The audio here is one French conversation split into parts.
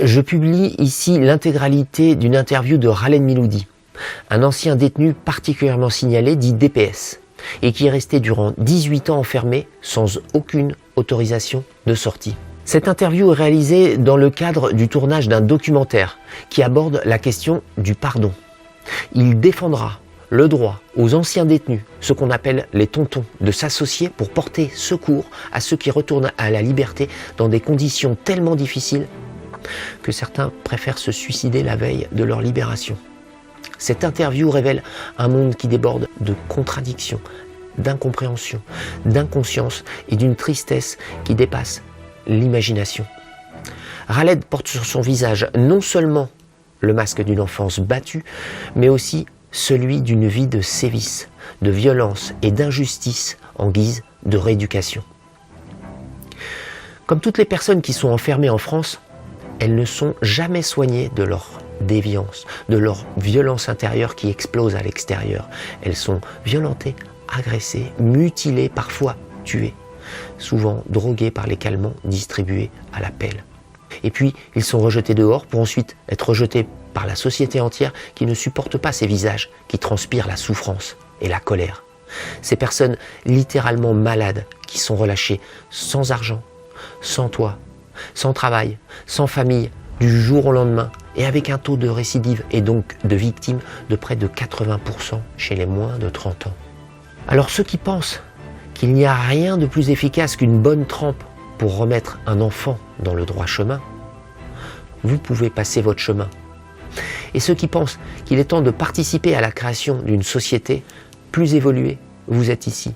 Je publie ici l'intégralité d'une interview de Khaled Miloudi, un ancien détenu particulièrement signalé dit DPS, et qui est resté durant 18 ans enfermé sans aucune autorisation de sortie. Cette interview est réalisée dans le cadre du tournage d'un documentaire qui aborde la question du pardon. Il défendra le droit aux anciens détenus, ce qu'on appelle les tontons, de s'associer pour porter secours à ceux qui retournent à la liberté dans des conditions tellement difficiles que certains préfèrent se suicider la veille de leur libération. Cette interview révèle un monde qui déborde de contradictions, d'incompréhension, d'inconscience et d'une tristesse qui dépasse l'imagination. Khaled porte sur son visage non seulement le masque d'une enfance battue, mais aussi celui d'une vie de sévices, de violence et d'injustice en guise de rééducation. Comme toutes les personnes qui sont enfermées en France, elles ne sont jamais soignées de leur déviance, de leur violence intérieure qui explose à l'extérieur. Elles sont violentées, agressées, mutilées, parfois tuées, souvent droguées par les calmants distribués à la pelle. Et puis, ils sont rejetés dehors pour ensuite être rejetés par la société entière qui ne supporte pas ces visages qui transpirent la souffrance et la colère. Ces personnes littéralement malades qui sont relâchées sans argent, sans toit, sans travail, sans famille, du jour au lendemain et avec un taux de récidive et donc de victimes de près de 80% chez les moins de 30 ans. Alors ceux qui pensent qu'il n'y a rien de plus efficace qu'une bonne trempe pour remettre un enfant dans le droit chemin, vous pouvez passer votre chemin. Et ceux qui pensent qu'il est temps de participer à la création d'une société plus évoluée, vous êtes ici,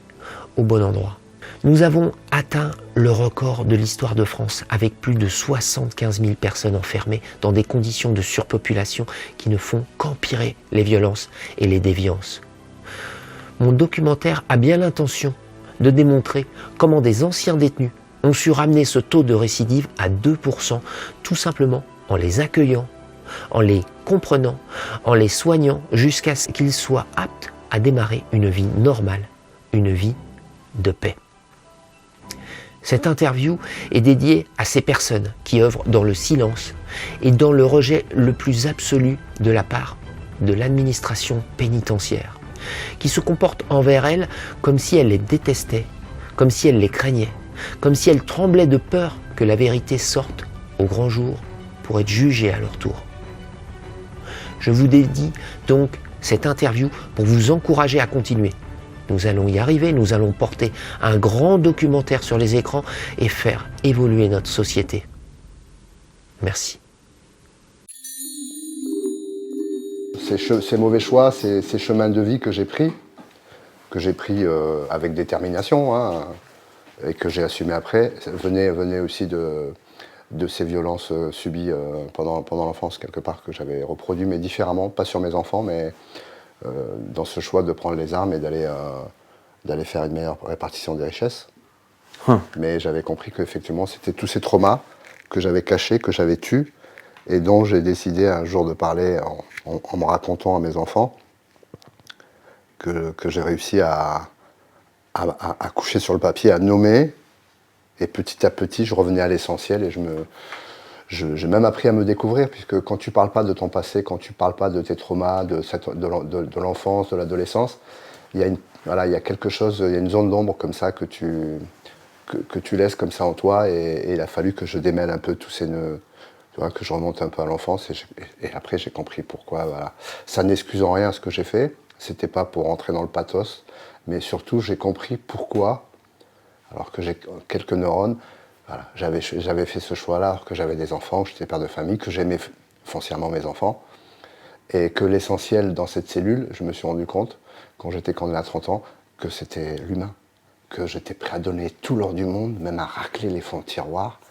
au bon endroit. Nous avons atteint le record de l'histoire de France avec plus de 75 000 personnes enfermées dans des conditions de surpopulation qui ne font qu'empirer les violences et les déviances. Mon documentaire a bien l'intention de démontrer comment des anciens détenus ont su ramener ce taux de récidive à 2%, tout simplement en les accueillant, en les comprenant, en les soignant jusqu'à ce qu'ils soient aptes à démarrer une vie normale, une vie de paix. Cette interview est dédiée à ces personnes qui œuvrent dans le silence et dans le rejet le plus absolu de la part de l'administration pénitentiaire, qui se comporte envers elles comme si elle les détestait, comme si elle les craignait, comme si elles tremblaient de peur que la vérité sorte au grand jour pour être jugée à leur tour. Je vous dédie donc cette interview pour vous encourager à continuer. Nous allons y arriver, nous allons porter un grand documentaire sur les écrans et faire évoluer notre société. Merci. Ces mauvais choix, ces chemins de vie que j'ai pris avec détermination, hein, et que j'ai assumé après, venaient aussi de ces violences subies pendant l'enfance, quelque part, que j'avais reproduit, mais différemment, pas sur mes enfants, mais dans ce choix de prendre les armes et d'aller faire une meilleure répartition des richesses. Mais j'avais compris qu'effectivement, c'était tous ces traumas que j'avais cachés, que j'avais tus, et dont j'ai décidé un jour de parler en me racontant à mes enfants, que j'ai réussi à coucher sur le papier, à nommer, et petit à petit, je revenais à l'essentiel, et j'ai même appris à me découvrir, puisque quand tu parles pas de ton passé, quand tu parles pas de tes traumas, de l'enfance, de l'adolescence, il y a quelque chose, il y a une zone d'ombre comme ça que tu laisses comme ça en toi, et il a fallu que je démêle un peu tous ces nœuds, tu vois, que je remonte un peu à l'enfance, et après j'ai compris pourquoi. Voilà. Ça n'excuse en rien ce que j'ai fait, c'était pas pour rentrer dans le pathos, mais surtout j'ai compris pourquoi, alors que j'ai quelques neurones. Voilà, j'avais fait ce choix-là alors que j'avais des enfants, que j'étais père de famille, que j'aimais foncièrement mes enfants. Et que l'essentiel dans cette cellule, je me suis rendu compte, quand j'étais condamné à 30 ans, que c'était l'humain. Que j'étais prêt à donner tout l'or du monde, même à racler les fonds de tiroir,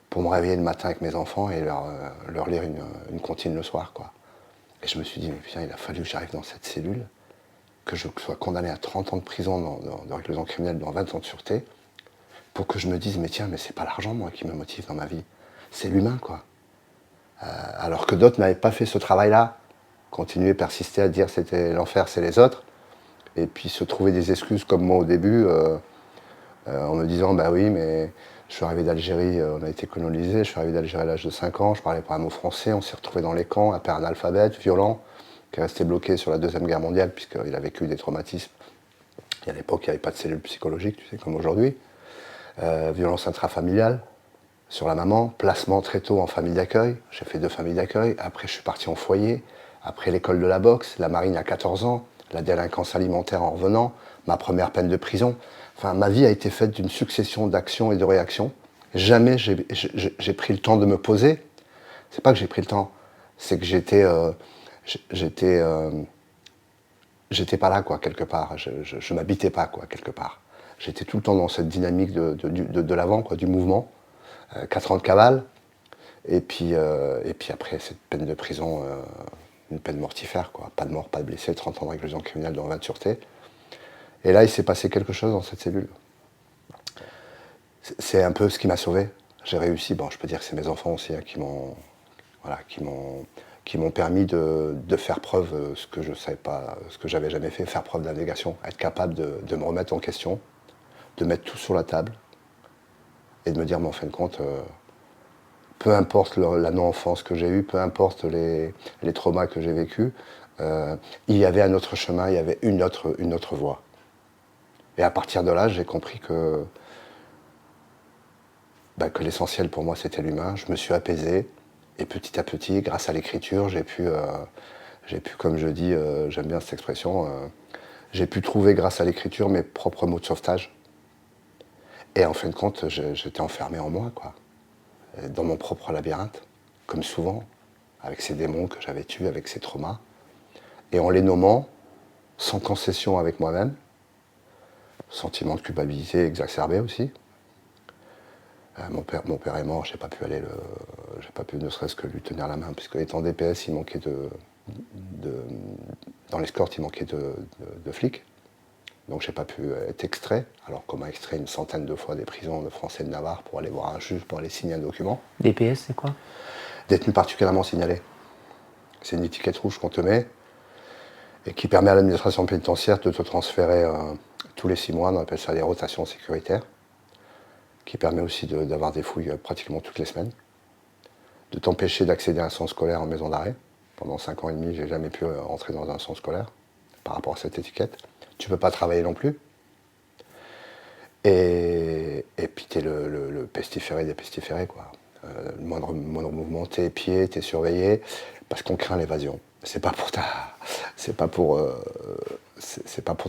pour me réveiller le matin avec mes enfants et leur lire une comptine le soir, quoi. Et je me suis dit, mais putain, il a fallu que j'arrive dans cette cellule, que je sois condamné à 30 ans de prison dans réclusion criminelle, dans 20 ans de sûreté, pour que je me dise, mais tiens, mais c'est pas l'argent, moi, qui me motive dans ma vie. C'est l'humain, quoi. Alors que d'autres n'avaient pas fait ce travail-là. Continuer, persister à dire c'était l'enfer, c'est les autres. Et puis se trouver des excuses comme moi au début, en me disant, bah oui, mais Je suis arrivé d'Algérie, on a été colonisé, je suis arrivé d'Algérie à l'âge de 5 ans, je parlais pas un mot français, on s'est retrouvé dans les camps, un père analphabète, violent, qui est resté bloqué sur la Deuxième Guerre mondiale, puisqu'il a vécu des traumatismes. Et à l'époque, il n'y avait pas de cellules psychologiques, tu sais, comme aujourd'hui. Violence intrafamiliale sur la maman, placement très tôt en famille d'accueil. J'ai fait 2 familles d'accueil. Après, je suis parti en foyer. Après, l'école de la boxe, la marine à 14 ans, la délinquance alimentaire en revenant, ma première peine de prison. Enfin, ma vie a été faite d'une succession d'actions et de réactions. Jamais j'ai pris le temps de me poser. C'est pas que j'ai pris le temps, c'est que j'étais pas là, quoi, quelque part. Je m'habitais pas, quoi, quelque part. J'étais tout le temps dans cette dynamique de l'avant, quoi, du mouvement. 4 ans de cavale, et puis après, cette peine de prison, une peine mortifère, quoi. Pas de mort, pas de blessé, 30 ans de réclusion criminelle dont 20 de sûreté. Et là, il s'est passé quelque chose dans cette cellule. C'est un peu ce qui m'a sauvé. J'ai réussi, bon, je peux dire que c'est mes enfants aussi, hein, qui m'ont permis de faire preuve ce que je savais pas, ce que j'avais jamais fait, faire preuve d'abnégation, être capable de me remettre en question, de mettre tout sur la table et de me dire, mais en fin de compte, peu importe la non-enfance que j'ai eue, peu importe les traumas que j'ai vécus, il y avait un autre chemin, il y avait une autre voie. Et à partir de là, j'ai compris que l'essentiel pour moi, c'était l'humain. Je me suis apaisé. Et petit à petit, grâce à l'écriture, j'ai pu, comme je dis, j'aime bien cette expression, j'ai pu trouver, grâce à l'écriture, mes propres mots de sauvetage. Et en fin de compte, j'étais enfermé en moi, quoi, dans mon propre labyrinthe, comme souvent, avec ces démons que j'avais tués, avec ces traumas. Et en les nommant, sans concession avec moi-même, sentiment de culpabilité exacerbé aussi. Mon père est mort, j'ai pas pu ne serait-ce que lui tenir la main, puisque étant DPS, il manquait dans l'escorte, il manquait de flics. Donc j'ai pas pu être extrait, alors qu'on m'a extrait une centaine de fois des prisons de France et de Navarre pour aller voir un juge, pour aller signer un document. DPS, c'est quoi? Détenu particulièrement signalé. C'est une étiquette rouge qu'on te met et qui permet à l'administration pénitentiaire de te transférer tous les 6 mois, on appelle ça des rotations sécuritaires, qui permet aussi d'avoir des fouilles pratiquement toutes les semaines, de t'empêcher d'accéder à un centre scolaire en maison d'arrêt. Pendant 5 ans et demi, j'ai jamais pu entrer dans un centre scolaire par rapport à cette étiquette. Tu peux pas travailler non plus. Et puis t'es le pestiféré des pestiférés, quoi. Le moindre mouvement, t'es épié, t'es surveillé, parce qu'on craint l'évasion. C'est pas pour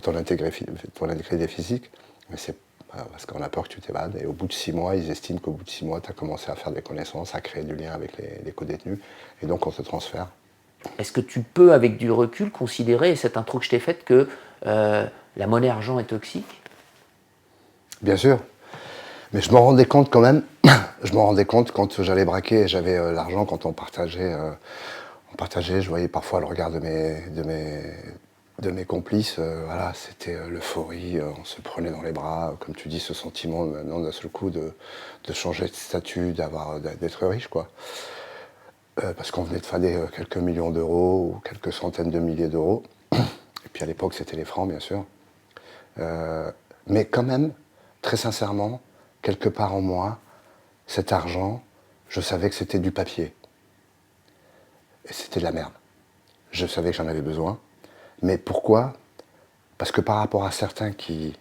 ton intégrité physique, mais c'est parce qu'on a peur que tu t'évades. Et au bout de 6 mois, ils estiment qu'au bout de 6 mois, tu as commencé à faire des connaissances, à créer du lien avec les co-détenus, et donc on te transfère. Est-ce que tu peux, avec du recul, considérer, et cette intro que je t'ai faite, que la monnaie argent est toxique? Bien sûr. Mais je m'en rendais compte quand même. Je m'en rendais compte quand j'allais braquer et j'avais l'argent, quand on partageait, je voyais parfois le regard de mes complices. Voilà, c'était l'euphorie, on se prenait dans les bras, comme tu dis, ce sentiment maintenant d'un seul coup de changer de statut, d'être riche, quoi. Parce qu'on venait de fader quelques millions d'euros ou quelques centaines de milliers d'euros. Et puis à l'époque, c'était les francs, bien sûr. Mais quand même, très sincèrement, quelque part en moi, cet argent, je savais que c'était du papier. Et c'était de la merde. Je savais que j'en avais besoin. Mais pourquoi? Parce que par rapport à certains qui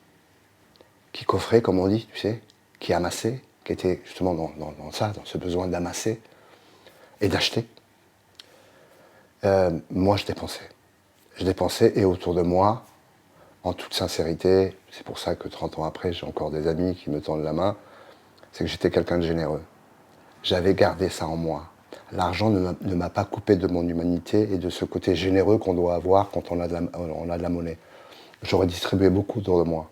coffraient, comme on dit, tu sais, qui amassaient, qui étaient justement dans ce besoin d'amasser et d'acheter, moi je dépensais. Je dépensais, et autour de moi, en toute sincérité, c'est pour ça que 30 ans après, j'ai encore des amis qui me tendent la main, c'est que j'étais quelqu'un de généreux. J'avais gardé ça en moi. L'argent ne m'a pas coupé de mon humanité et de ce côté généreux qu'on doit avoir quand on a de la monnaie. J'aurais distribué beaucoup autour de moi.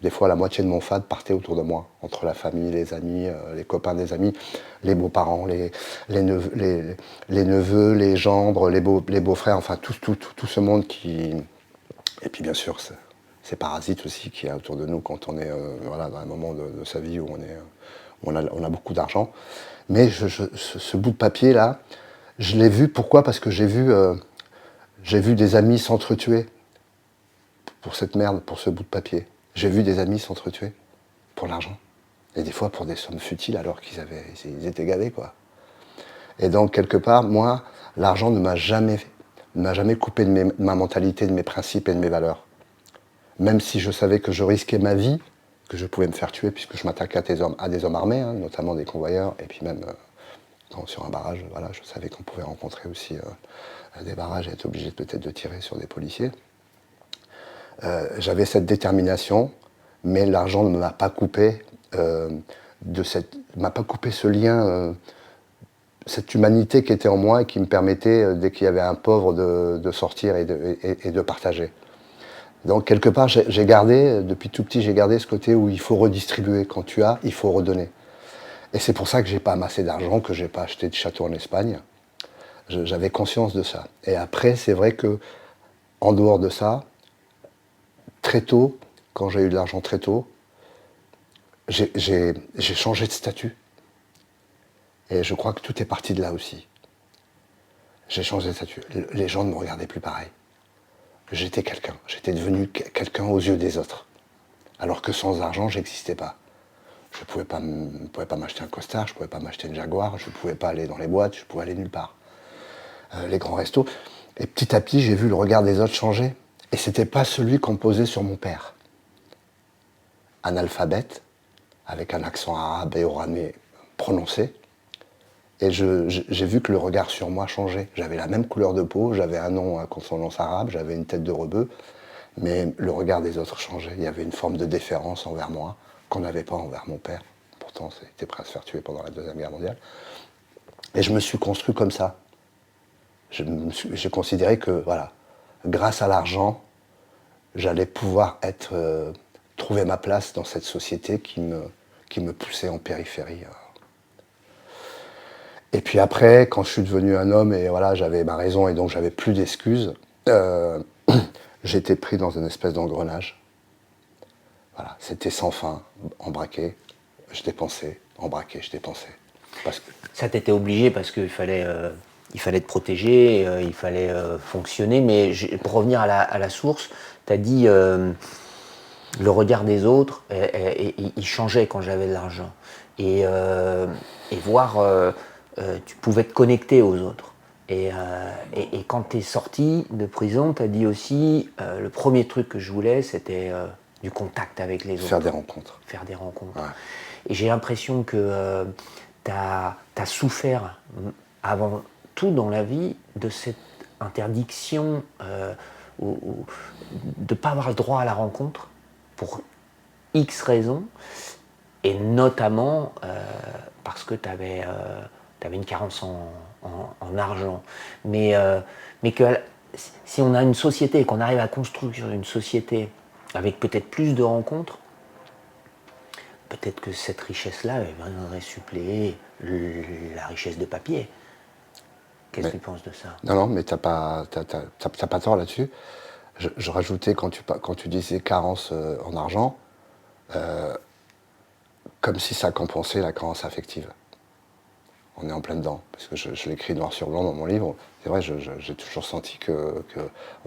Des fois, la moitié de mon fad partait autour de moi, entre la famille, les amis, les copains des amis, les beaux-parents, les neveux, les gendres, les beaux-frères, enfin tout ce monde qui... Et puis bien sûr, ces parasites aussi qu'il y a autour de nous quand on est dans un moment de sa vie où on a beaucoup d'argent. Mais ce bout de papier là, je l'ai vu, pourquoi? Parce que j'ai vu des amis s'entretuer pour cette merde, pour ce bout de papier. J'ai vu des amis s'entretuer pour l'argent. Et des fois pour des sommes futiles alors ils étaient gavés, quoi. Et donc, quelque part, moi, l'argent ne m'a jamais coupé de ma mentalité, de mes principes et de mes valeurs. Même si je savais que je risquais ma vie, que je pouvais me faire tuer puisque je m'attaquais à des hommes armés, hein, notamment des convoyeurs, et puis même sur un barrage, voilà, je savais qu'on pouvait rencontrer aussi des barrages et être obligé peut-être de tirer sur des policiers. J'avais cette détermination, mais l'argent ne m'a pas coupé m'a pas coupé ce lien, cette humanité qui était en moi et qui me permettait, dès qu'il y avait un pauvre, de sortir et de partager. Donc quelque part, j'ai gardé, depuis tout petit, j'ai gardé ce côté où il faut redistribuer. Quand tu as, il faut redonner. Et c'est pour ça que j'ai pas amassé d'argent, que j'ai pas acheté de château en Espagne. J'avais conscience de ça. Et après, c'est vrai que, en dehors de ça, très tôt, quand j'ai eu de l'argent très tôt, j'ai changé de statut. Et je crois que tout est parti de là aussi. J'ai changé de statut. Les gens ne me regardaient plus pareil. J'étais quelqu'un. J'étais devenu quelqu'un aux yeux des autres. Alors que sans argent, j'existais pas. Je ne pouvais pas m'acheter un costard, je ne pouvais pas m'acheter une Jaguar, je ne pouvais pas aller dans les boîtes, je pouvais aller nulle part. Les grands restos. Et petit à petit, j'ai vu le regard des autres changer. Et c'était pas celui qu'on posait sur mon père. Analphabète, avec un accent arabe et oranais prononcé. Et j'ai vu que le regard sur moi changeait. J'avais la même couleur de peau, j'avais un nom à consonance arabe, j'avais une tête de rebeu, mais le regard des autres changeait. Il y avait une forme de déférence envers moi qu'on n'avait pas envers mon père. Pourtant, il était prêt à se faire tuer pendant la Deuxième Guerre mondiale. Et je me suis construit comme ça. J'ai considéré que, voilà, grâce à l'argent, j'allais pouvoir trouver ma place dans cette société qui me poussait en périphérie. Et puis après, quand je suis devenu un homme et voilà, j'avais ma raison et donc j'avais plus d'excuses, j'étais pris dans une espèce d'engrenage. Voilà, c'était sans fin, embraqué, je dépensais, embraqué, je dépensais. Parce que... Ça t'était obligé parce qu'il fallait te protéger, il fallait fonctionner, mais pour revenir à la source, tu as dit le regard des autres, il changeait quand j'avais de l'argent. Et voir, tu pouvais te connecter aux autres. Et quand tu es sorti de prison, tu as dit aussi, le premier truc que je voulais, c'était du contact avec les autres. Faire des rencontres. Faire des rencontres. Ouais. Et j'ai l'impression que tu as souffert avant tout dans la vie de cette interdiction de ne pas avoir le droit à la rencontre pour X raisons, et notamment parce que tu avais une carence en argent. Mais que si on a une société et qu'on arrive à construire une société avec peut-être plus de rencontres, peut-être que cette richesse-là viendrait suppléer la richesse de papier. Qu'est-ce que tu penses de ça? Non, mais t'as pas tort là-dessus. Je rajoutais, quand tu disais carence en argent, comme si ça compensait la carence affective. On est en plein dedans, parce que je l'écris noir sur blanc dans mon livre. C'est vrai, j'ai toujours senti que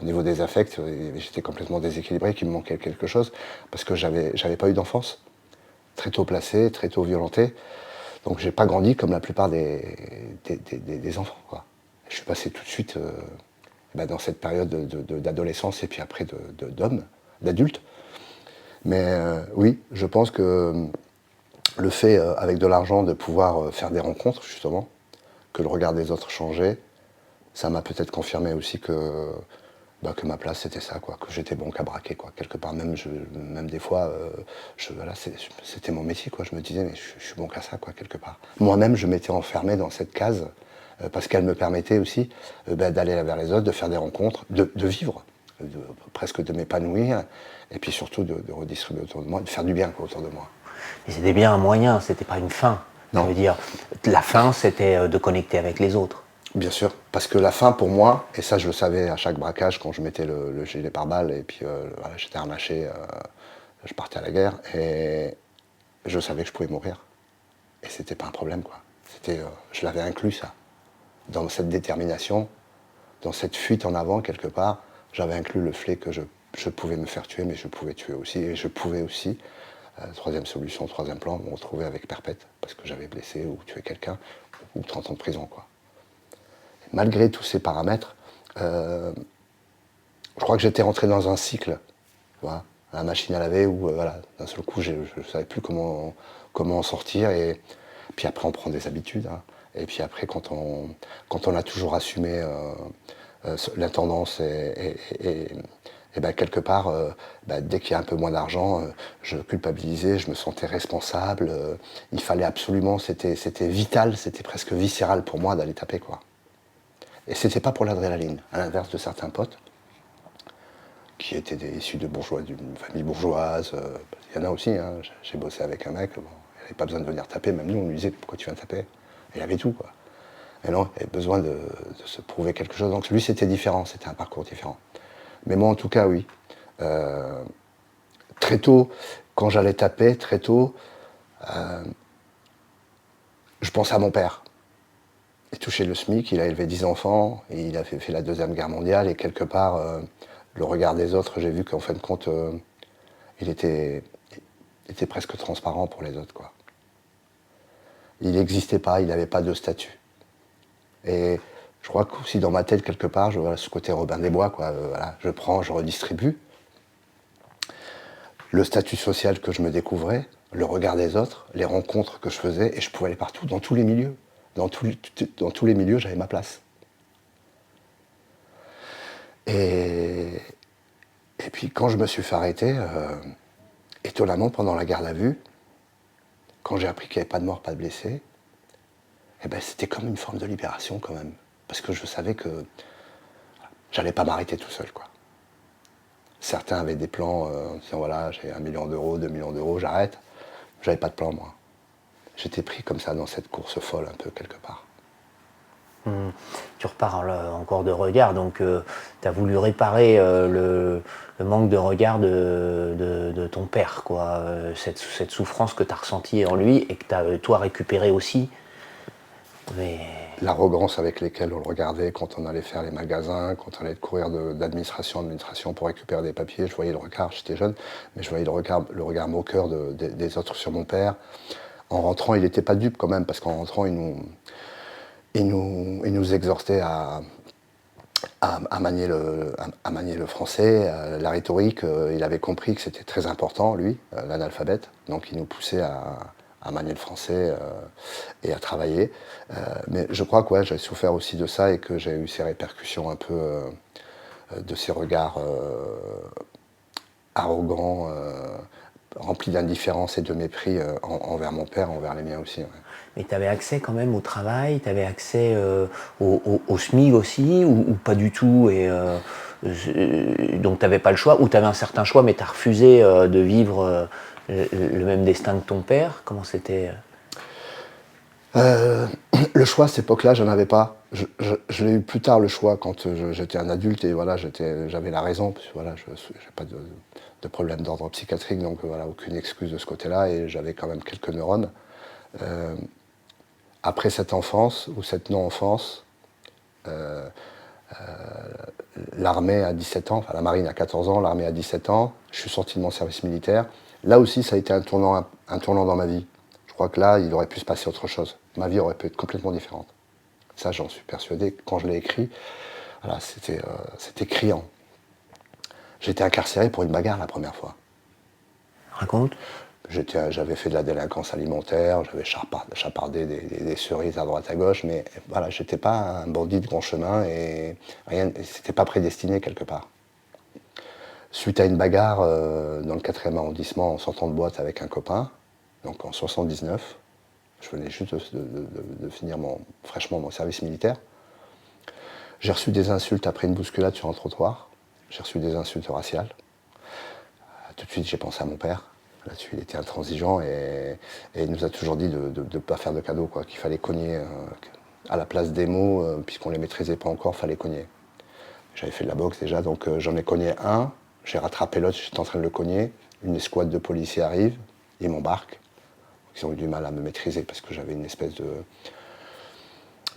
au niveau des affects, j'étais complètement déséquilibré, qu'il me manquait quelque chose, parce que j'avais pas eu d'enfance. Très tôt placé, très tôt violenté. Donc j'ai pas grandi comme la plupart des enfants, quoi. Je suis passé tout de suite dans cette période d'adolescence et puis après d'homme, d'adulte. Mais oui, je pense que le fait, avec de l'argent, de pouvoir faire des rencontres, justement, que le regard des autres changeait, ça m'a peut-être confirmé aussi que ma place c'était ça, quoi, que j'étais bon qu'à braquer, quoi. Quelque part, même des fois, voilà, c'était mon métier, quoi. Je me disais, mais je suis bon qu'à ça, quoi, quelque part. Moi-même, je m'étais enfermé dans cette case parce qu'elle me permettait aussi d'aller vers les autres, de faire des rencontres, de vivre, presque de m'épanouir, et puis surtout de redistribuer autour de moi, de faire du bien, quoi, autour de moi. Et c'était bien un moyen, c'était pas une fin. Non. Ça veut dire, la fin, c'était de connecter avec les autres. Bien sûr, parce que la fin pour moi, et ça je le savais à chaque braquage quand je mettais le gilet pare-balles et puis voilà, j'étais harnaché, je partais à la guerre et je savais que je pouvais mourir. Et c'était pas un problème, quoi. Je l'avais inclus, ça. Dans cette détermination, dans cette fuite en avant quelque part, j'avais inclus le fait que je pouvais me faire tuer, mais je pouvais tuer aussi, et je pouvais aussi Troisième solution, troisième plan, me retrouver avec perpète parce que j'avais blessé ou tué quelqu'un, ou 30 ans de prison, quoi. Malgré tous ces paramètres, je crois que j'étais rentré dans un cycle, tu vois, à la machine à laver où voilà, d'un seul coup je ne savais plus comment en sortir, et puis après on prend des habitudes, hein. Et puis après quand on a toujours assumé l'intendance et ben, quelque part, ben, dès qu'il y a un peu moins d'argent, je culpabilisais, je me sentais responsable, il fallait absolument, c'était vital, c'était presque viscéral pour moi d'aller taper, quoi. Et c'était pas pour l'adrénaline, à l'inverse de certains potes qui étaient issus de bourgeois, d'une famille bourgeoise. Il y en a aussi, hein. J'ai bossé avec un mec, bon, il n'avait pas besoin de venir taper, même nous on lui disait pourquoi tu viens taper. Il avait tout, quoi. Et non, il avait besoin de se prouver quelque chose. Donc lui c'était différent, c'était un parcours différent. Mais moi en tout cas oui. Très tôt, quand j'allais taper, très tôt, je pensais à mon père. Il touchait le SMIC, il a élevé 10 enfants, et il a fait la Deuxième Guerre mondiale, et quelque part, le regard des autres, j'ai vu qu'en fin de compte, il était presque transparent pour les autres, quoi. Il n'existait pas, il n'avait pas de statut. Et je crois qu'aussi dans ma tête, quelque part, voilà, ce côté Robin des Bois, quoi, voilà, je prends, je redistribue. Le statut social que je me découvrais, le regard des autres, les rencontres que je faisais, et je pouvais aller partout, dans tous les milieux. Dans tous les milieux, j'avais ma place. Et puis quand je me suis fait arrêter, étonnamment, pendant la garde à vue, quand j'ai appris qu'il n'y avait pas de mort, pas de blessés, eh ben, c'était comme une forme de libération quand même. Parce que je savais que j'allais pas m'arrêter tout seul, quoi. Certains avaient des plans en disant voilà, j'ai 1 million d'euros, 2 millions d'euros, j'arrête. J'avais pas de plan, moi. J'étais pris comme ça dans cette course folle, un peu, quelque part. Tu reparles encore de regard, donc tu as voulu réparer le manque de regard de ton père, quoi. Cette souffrance que tu as ressentie en lui et que tu as toi récupérée aussi. Mais... L'arrogance avec laquelle on le regardait quand on allait faire les magasins, quand on allait courir d'administration en administration pour récupérer des papiers, je voyais le regard, j'étais jeune, mais je voyais le regard moqueur des autres sur mon père. En rentrant, il n'était pas dupe quand même, parce qu'en rentrant, il nous exhortait à manier le français, la rhétorique. Il avait compris que c'était très important, lui, l'analphabète. Donc il nous poussait à manier le français et à travailler. Mais je crois que ouais, j'ai souffert aussi de ça, et que j'ai eu ces répercussions un peu de ces regards arrogants, remplis d'indifférence et de mépris envers mon père, envers les miens aussi. Ouais. Mais tu avais accès quand même au travail, tu avais accès au SMIC aussi, ou pas du tout, et donc tu n'avais pas le choix, ou tu avais un certain choix, mais tu as refusé de vivre le même destin que ton père. Comment c'était Le choix, à cette époque-là, je n'en avais pas. Je l'ai eu plus tard, le choix, quand j'étais un adulte, et voilà, j'avais la raison, parce que voilà, je n'ai pas de problème d'ordre psychiatrique, donc voilà, aucune excuse de ce côté-là, et j'avais quand même quelques neurones. Après cette enfance, ou cette non-enfance, l'armée à 17 ans, enfin la marine à 14 ans, l'armée à 17 ans, je suis sorti de mon service militaire. Là aussi, ça a été un tournant dans ma vie. Je crois que là, il aurait pu se passer autre chose. Ma vie aurait pu être complètement différente. Ça, j'en suis persuadé. Quand je l'ai écrit, voilà, c'était criant. J'étais incarcéré pour une bagarre la première fois. Raconte. J'avais fait de la délinquance alimentaire, j'avais chapardé des cerises à droite à gauche, mais voilà, j'étais pas un bandit de grand chemin, et c'était pas prédestiné quelque part. Suite à une bagarre dans le 4e arrondissement, en sortant de boîte avec un copain, donc en 79, je venais juste de finir fraîchement mon service militaire. J'ai reçu des insultes après une bousculade sur un trottoir. J'ai reçu des insultes raciales. Tout de suite, j'ai pensé à mon père. Là-dessus, il était intransigeant, et il nous a toujours dit de ne pas faire de cadeaux, quoi, qu'il fallait cogner à la place des mots, puisqu'on ne les maîtrisait pas encore, il fallait cogner. J'avais fait de la boxe déjà, donc j'en ai cogné un, j'ai rattrapé l'autre, j'étais en train de le cogner. Une escouade de policiers arrive, ils m'embarquent. Ils ont eu du mal à me maîtriser, parce que j'avais une espèce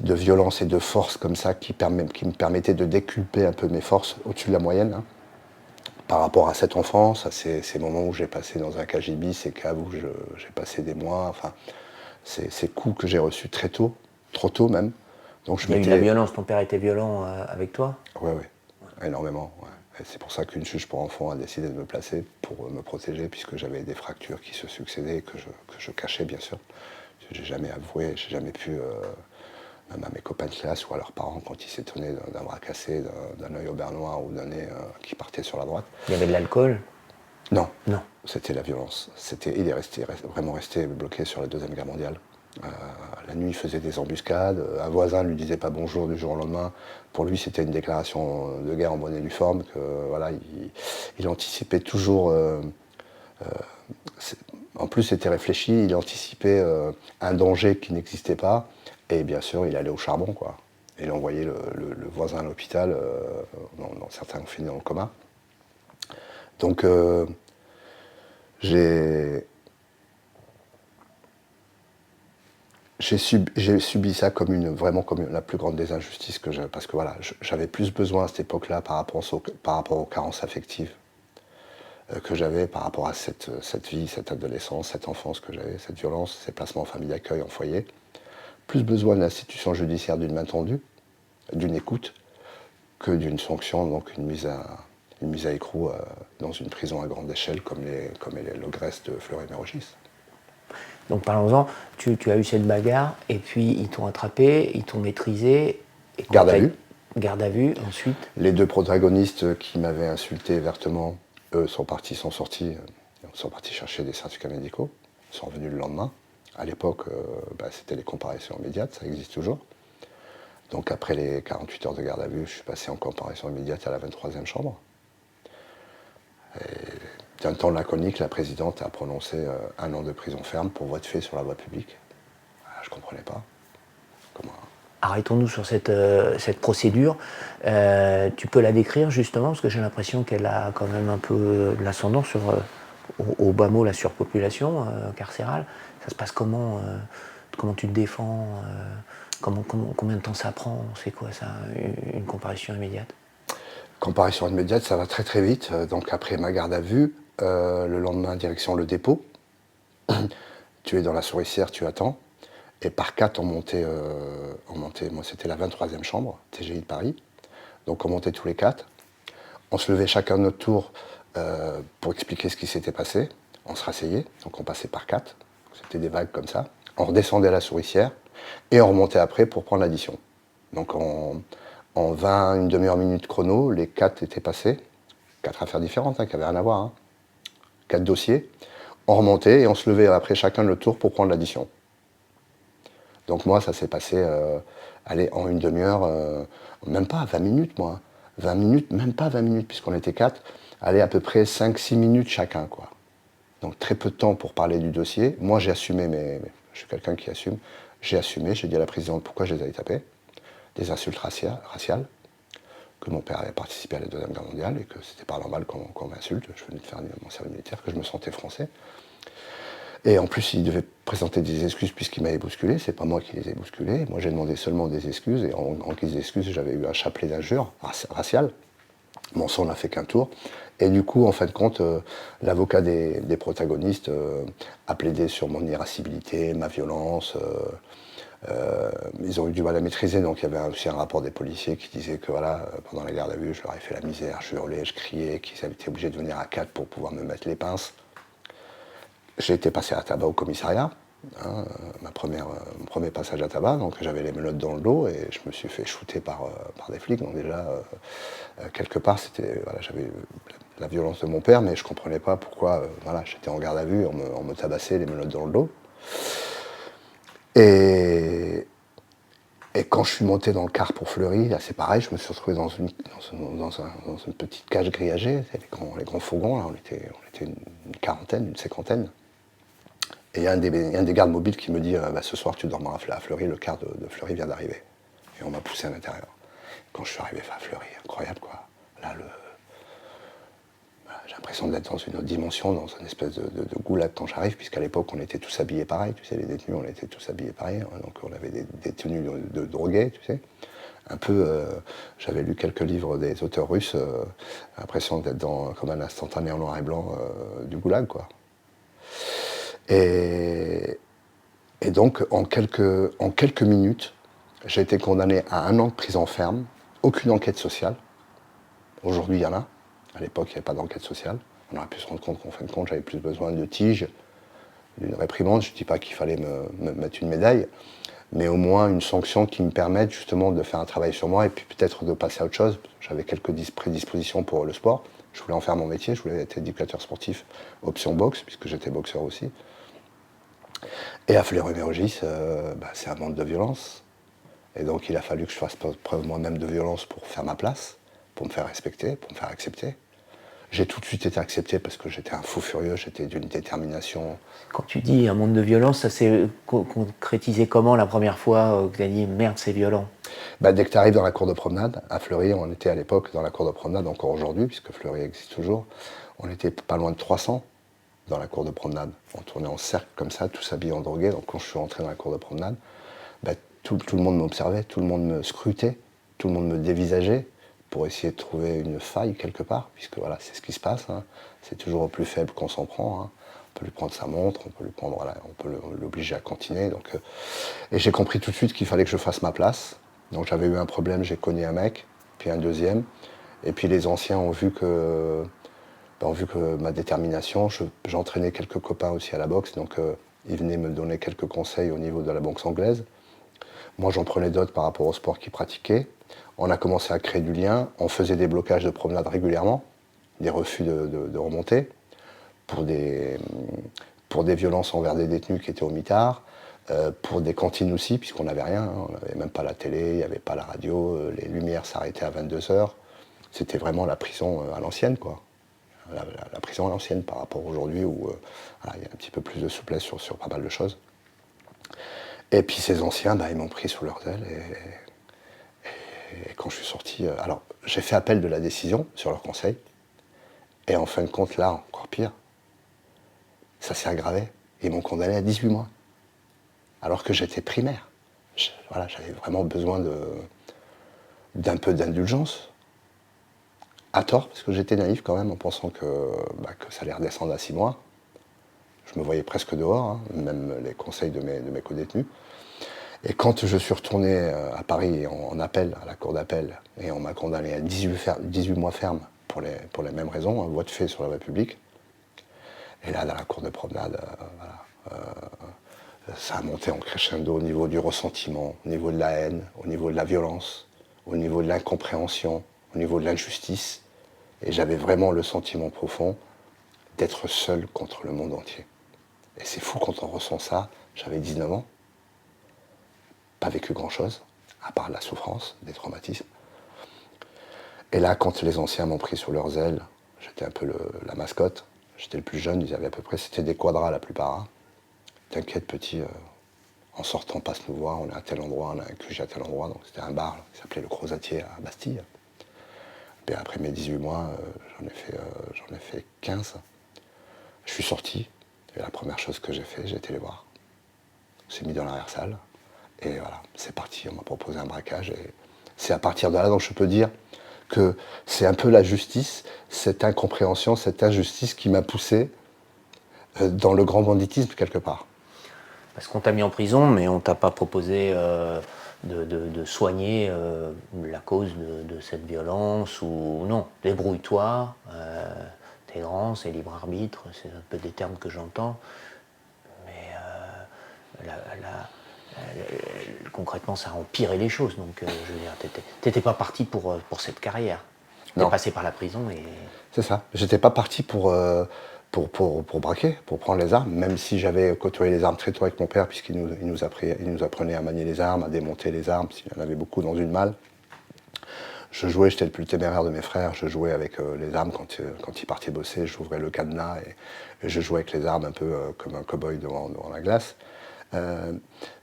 de violence et de force comme ça qui me permettait de déculper un peu mes forces au-dessus de la moyenne, hein. par rapport à cette enfance, à ces moments où j'ai passé dans un KGB, ces caves où j'ai passé des mois, enfin, ces coups que j'ai reçus très tôt, trop tôt même. Donc je Il y a eu de la m'étais... violence, ton père était violent avec toi? Ouais, ouais, énormément. Ouais. Et c'est pour ça qu'une juge pour enfants a décidé de me placer pour me protéger, puisque j'avais des fractures qui se succédaient, que je cachais bien sûr. J'ai jamais avoué, j'ai jamais pu, même à mes copains de classe ou à leurs parents, quand ils s'étonnaient d'un bras cassé, d'un œil au beurre noir ou d'un nez qui partait sur la droite. Il y avait de l'alcool? Non, Non. c'était la violence. Il est vraiment resté bloqué sur la Deuxième Guerre mondiale. La nuit, il faisait des embuscades. Un voisin ne lui disait pas bonjour du jour au lendemain. Pour lui, c'était une déclaration de guerre en bonne et due forme. Que, voilà, il anticipait toujours. En plus, c'était réfléchi. Il anticipait un danger qui n'existait pas. Et bien sûr, il allait au charbon, quoi. Il envoyait le voisin à l'hôpital. Certains ont fini dans le coma. Donc, j'ai subi ça vraiment comme la plus grande des injustices que j'ai. Parce que voilà, j'avais plus besoin à cette époque-là par rapport aux carences affectives que j'avais par rapport à cette vie, cette adolescence, cette enfance que j'avais, cette violence, ces placements en famille d'accueil, en foyer. Plus besoin de l'institution judiciaire d'une main tendue, d'une écoute, que d'une sanction, donc une mise à écrou dans une prison à grande échelle comme est le Grèce de Fleury-Mérogis. Donc parlons-en, tu as eu cette bagarre, et puis ils t'ont attrapé, ils t'ont maîtrisé. Et Garde à vue. Garde à vue, ensuite. Les deux protagonistes qui m'avaient insulté vertement, eux sont sortis chercher des certificats médicaux, sont revenus le lendemain. À l'époque, c'était les comparaisons immédiates, ça existe toujours. Donc après les 48 heures de garde à vue, je suis passé en comparaison immédiate à la 23e chambre. Et d'un temps laconique, la présidente a prononcé 1 an de prison ferme pour voie de fait sur la voie publique. Je ne comprenais pas. Comment... Arrêtons-nous sur cette procédure. Tu peux la décrire justement, parce que j'ai l'impression qu'elle a quand même un peu de l'ascendant sur, au bas mot, la surpopulation carcérale. Ça se passe comment? Comment tu te défends? Combien de temps ça prend? C'est quoi ça, une comparution immédiate? Comparution immédiate, ça va très très vite. Donc après ma garde à vue, le lendemain, direction le dépôt. Tu es dans la souricière, tu attends. Et par 4, on montait, moi c'était la 23e chambre, TGI de Paris. Donc on montait tous les 4. On se levait chacun de notre tour pour expliquer ce qui s'était passé. On se rasseyait, donc on passait par 4. C'était des vagues comme ça. On redescendait à la souricière et on remontait après pour prendre l'addition. Donc en 20, une demi-heure, minute chrono, les 4 étaient passés. 4 affaires différentes, qui n'avaient rien à voir. Hein. 4 dossiers. On remontait et on se levait après chacun de notre tour pour prendre l'addition. Donc moi, ça s'est passé en une demi-heure, même pas 20 minutes, moi. 20 minutes, même pas 20 minutes, puisqu'on était 4. Allez, à peu près 5-6 minutes chacun, quoi. Donc très peu de temps pour parler du dossier. Moi, j'ai assumé, mais je suis quelqu'un qui assume. J'ai assumé, j'ai dit à la présidente pourquoi je les avais tapés. Des insultes raciales, que mon père avait participé à la Deuxième Guerre mondiale et que c'était pas normal qu'on m'insulte. Je venais de faire mon service militaire, que je me sentais français. Et en plus, il devait présenter des excuses puisqu'il m'avait bousculé. C'est pas moi qui les ai bousculés. Moi, j'ai demandé seulement des excuses. Et en guise d'excuses, j'avais eu un chapelet d'injures raciales. Mon sang n'a fait qu'un tour. Et du coup, en fin de compte, l'avocat des protagonistes a plaidé sur mon irascibilité, ma violence. Ils ont eu du mal à maîtriser, donc il y avait aussi un rapport des policiers qui disait que voilà, pendant la garde à vue, je leur ai fait la misère, je hurlais, je criais, qu'ils avaient été obligés de venir à 4 pour pouvoir me mettre les pinces. J'ai été passé à tabac au commissariat, hein, mon premier passage à tabac, donc j'avais les menottes dans le dos et je me suis fait shooter par des flics. Donc déjà, quelque part, voilà, j'avais la violence de mon père, mais je ne comprenais pas pourquoi voilà, j'étais en garde à vue, on me tabassait les menottes dans le dos. Et quand je suis monté dans le car pour Fleury, là c'est pareil, je me suis retrouvé dans une petite cage grillagée, les grands fourgons, là, on était une quarantaine, une cinquantaine. Et il y a un des gardes mobiles qui me dit ce soir tu dormiras à Fleury, le car de Fleury vient d'arriver. Et on m'a poussé à l'intérieur. Quand je suis arrivé à Fleury, incroyable quoi. Là, j'ai l'impression d'être dans une autre dimension, dans une espèce de goulag quand j'arrive, puisqu'à l'époque on était tous habillés pareil, tu sais, les détenus on était tous habillés pareil, hein, donc on avait des tenues de drogués, tu sais. un peu, j'avais lu quelques livres des auteurs russes, l'impression d'être comme un instantané en noir et blanc du goulag, quoi. Et, et donc, en quelques minutes, j'ai été condamné à 1 an de prison ferme, aucune enquête sociale. Aujourd'hui, il y en a. À l'époque, il n'y avait pas d'enquête sociale. On aurait pu se rendre compte qu'en fin de compte, j'avais plus besoin de tiges, d'une réprimande. Je ne dis pas qu'il fallait me mettre une médaille, mais au moins une sanction qui me permette justement de faire un travail sur moi et puis peut-être de passer à autre chose. J'avais quelques prédispositions pour le sport. Je voulais en faire mon métier, je voulais être éducateur sportif, option boxe, puisque j'étais boxeur aussi. Et à Fleury-Mérogis, c'est un monde de violence. Et donc il a fallu que je fasse preuve moi-même de violence pour faire ma place, pour me faire respecter, pour me faire accepter. J'ai tout de suite été accepté parce que j'étais un fou furieux, j'étais d'une détermination. Quand tu dis un monde de violence, ça s'est concrétisé comment la première fois que tu as dit merde, c'est violent? Dès que tu arrives dans la cour de promenade, à Fleury, on était à l'époque dans la cour de promenade, encore aujourd'hui, puisque Fleury existe toujours, on était pas loin de 300 dans la cour de promenade. On tournait en cercle comme ça, tous habillés en drogués. Donc quand je suis rentré dans la cour de promenade, tout le monde m'observait, tout le monde me scrutait, tout le monde me dévisageait pour essayer de trouver une faille quelque part, puisque voilà, c'est ce qui se passe. Hein. C'est toujours au plus faible qu'on s'en prend. Hein. On peut lui prendre sa montre, on peut lui prendre, voilà, on peut l'obliger à continuer. Donc, et j'ai compris tout de suite qu'il fallait que je fasse ma place. Donc j'avais eu un problème, j'ai cogné un mec, puis un deuxième. Et puis les anciens ont vu que ma détermination, j'entraînais quelques copains aussi à la boxe, donc ils venaient me donner quelques conseils au niveau de la boxe anglaise. Moi, j'en prenais d'autres par rapport au sport qu'ils pratiquaient. On a commencé à créer du lien, on faisait des blocages de promenade régulièrement, des refus de remonter, pour des violences envers des détenus qui étaient au mitard, pour des cantines aussi, puisqu'on n'avait rien, hein. On n'avait même pas la télé, il n'y avait pas la radio, les lumières s'arrêtaient à 22h. C'était vraiment la prison à l'ancienne, quoi. La prison à l'ancienne par rapport à aujourd'hui où il y a un petit peu plus de souplesse sur pas mal de choses. Et puis ces anciens, ils m'ont pris sous leurs ailes et quand je suis sorti, alors j'ai fait appel de la décision sur leur conseil et en fin de compte là, encore pire, ça s'est aggravé. Ils m'ont condamné à 18 mois alors que j'étais primaire. J'avais vraiment besoin d'un peu d'indulgence. À tort, parce que j'étais naïf quand même en pensant que ça allait redescendre à 6 mois. Je me voyais presque dehors, hein, même les conseils de mes co-détenus. Et quand je suis retourné à Paris en appel, à la cour d'appel, et on m'a condamné à 18 mois ferme pour les mêmes raisons, un voie de fait sur la République, et là, dans la cour de promenade, ça a monté en crescendo au niveau du ressentiment, au niveau de la haine, au niveau de la violence, au niveau de l'incompréhension, au niveau de l'injustice. Et j'avais vraiment le sentiment profond d'être seul contre le monde entier. Et c'est fou quand on ressent ça. J'avais 19 ans, pas vécu grand-chose, à part la souffrance, des traumatismes. Et là, quand les anciens m'ont pris sous leurs ailes, j'étais un peu la mascotte. J'étais le plus jeune, ils avaient à peu près, c'était des quadras la plupart. Hein. T'inquiète petit, en sortant, passe nous voir, on est à tel endroit, on a un QG à tel endroit. Donc c'était un bar qui s'appelait le Crozatier à Bastille. Et après mes 18 mois, j'en ai fait 15. Je suis sorti, et la première chose que j'ai fait, j'ai été les voir. On s'est mis dans l'arrière-salle, et voilà, c'est parti, on m'a proposé un braquage, et c'est à partir de là donc je peux dire que c'est un peu la justice, cette incompréhension, cette injustice qui m'a poussé dans le grand banditisme quelque part. Parce qu'on t'a mis en prison, mais on t'a pas proposé de soigner la cause de cette violence, ou non, débrouille-toi, t'es grand, c'est libre arbitre, c'est un peu des termes que j'entends, mais concrètement ça a empiré les choses, donc je veux dire, t'étais pas parti pour cette carrière, t'es passé par la prison et... C'est ça, j'étais pas parti pour braquer, pour prendre les armes, même si j'avais côtoyé les armes très tôt avec mon père, puisqu'il nous apprenait à manier les armes, à démonter les armes, s'il y en avait beaucoup dans une malle. Je jouais, j'étais le plus téméraire de mes frères, je jouais avec les armes quand ils partaient bosser, j'ouvrais le cadenas et je jouais avec les armes un peu comme un cow-boy devant la glace.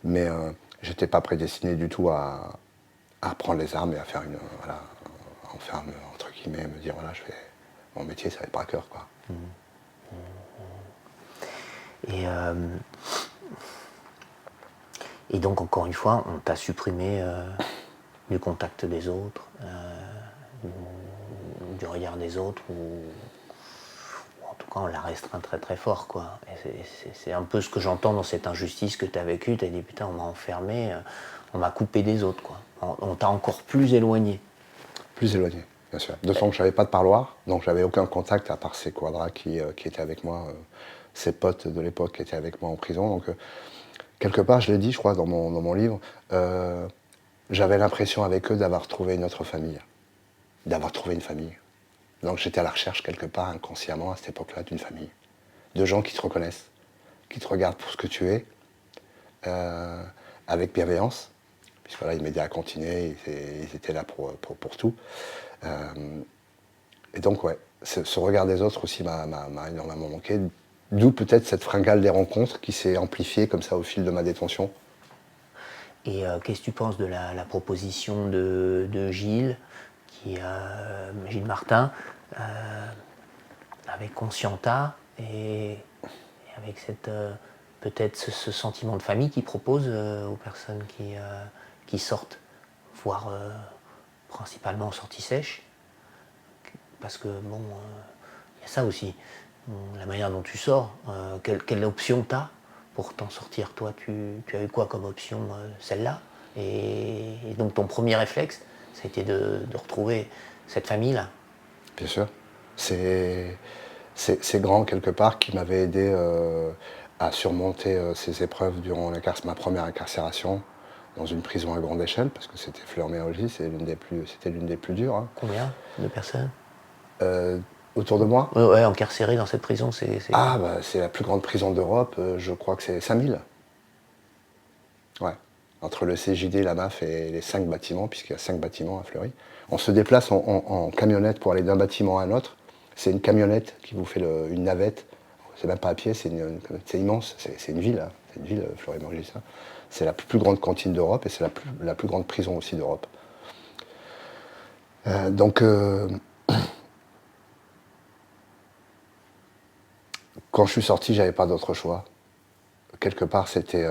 Mais j'étais pas prédestiné du tout à prendre les armes et à faire entre guillemets, me dire voilà, mon métier, ça va être braqueur, quoi. Et donc, encore une fois, on t'a supprimé du contact des autres, du regard des autres, ou en tout cas on la restreint très très fort, quoi. Et c'est un peu ce que j'entends dans cette injustice que tu as vécue. Tu as dit putain, on m'a enfermé, on m'a coupé des autres, quoi. On t'a encore plus éloigné. Plus éloigné, bien sûr. De toute façon, je n'avais pas de parloir, donc j'avais aucun contact à part ces quadras qui étaient avec moi, ces potes de l'époque qui étaient avec moi en prison. Donc, quelque part, je l'ai dit, je crois, dans mon livre, j'avais l'impression avec eux d'avoir trouvé une autre famille, d'avoir trouvé une famille. Donc j'étais à la recherche, quelque part, inconsciemment, à cette époque-là, d'une famille. De gens qui te reconnaissent, qui te regardent pour ce que tu es, avec bienveillance, puisque voilà, ils m'aidaient à continuer, ils étaient là pour tout. Et donc, ouais, ce regard des autres aussi m'a énormément manqué. D'où peut-être cette fringale des rencontres qui s'est amplifiée comme ça au fil de ma détention. Et qu'est-ce que tu penses de la proposition de Gilles, Gilles Martin, avec Conscienta et avec peut-être ce sentiment de famille qu'il propose aux personnes qui sortent, voire principalement en sortie sèche? Parce que bon, il y a ça aussi, la manière dont tu sors, quelle option tu as pour t'en sortir? Toi, tu as eu quoi comme option? Celle-là, et donc ton premier réflexe, ça a été de retrouver cette famille-là. Bien sûr. C'est grand quelque part qui m'avait aidé à surmonter ces épreuves durant ma première incarcération dans une prison à grande échelle, parce que c'était Fleurs-Mérogis, c'était l'une des plus dures. Hein. Combien de personnes Autour de moi? Ouais, incarcérées dans cette prison, Ah, bah, c'est la plus grande prison d'Europe, je crois que c'est 5000. Ouais. Entre le CJD, la MAF et les 5 bâtiments, puisqu'il y a 5 bâtiments à Fleury. On se déplace en camionnette pour aller d'un bâtiment à un autre. C'est une camionnette qui vous fait une navette. C'est même pas à pied, c'est immense. C'est une ville, hein. C'est une ville, Fleury-Mérogis. Hein. C'est la plus grande cantine d'Europe et c'est la plus grande prison aussi d'Europe. Donc, quand je suis sorti, j'avais pas d'autre choix. Quelque part, c'était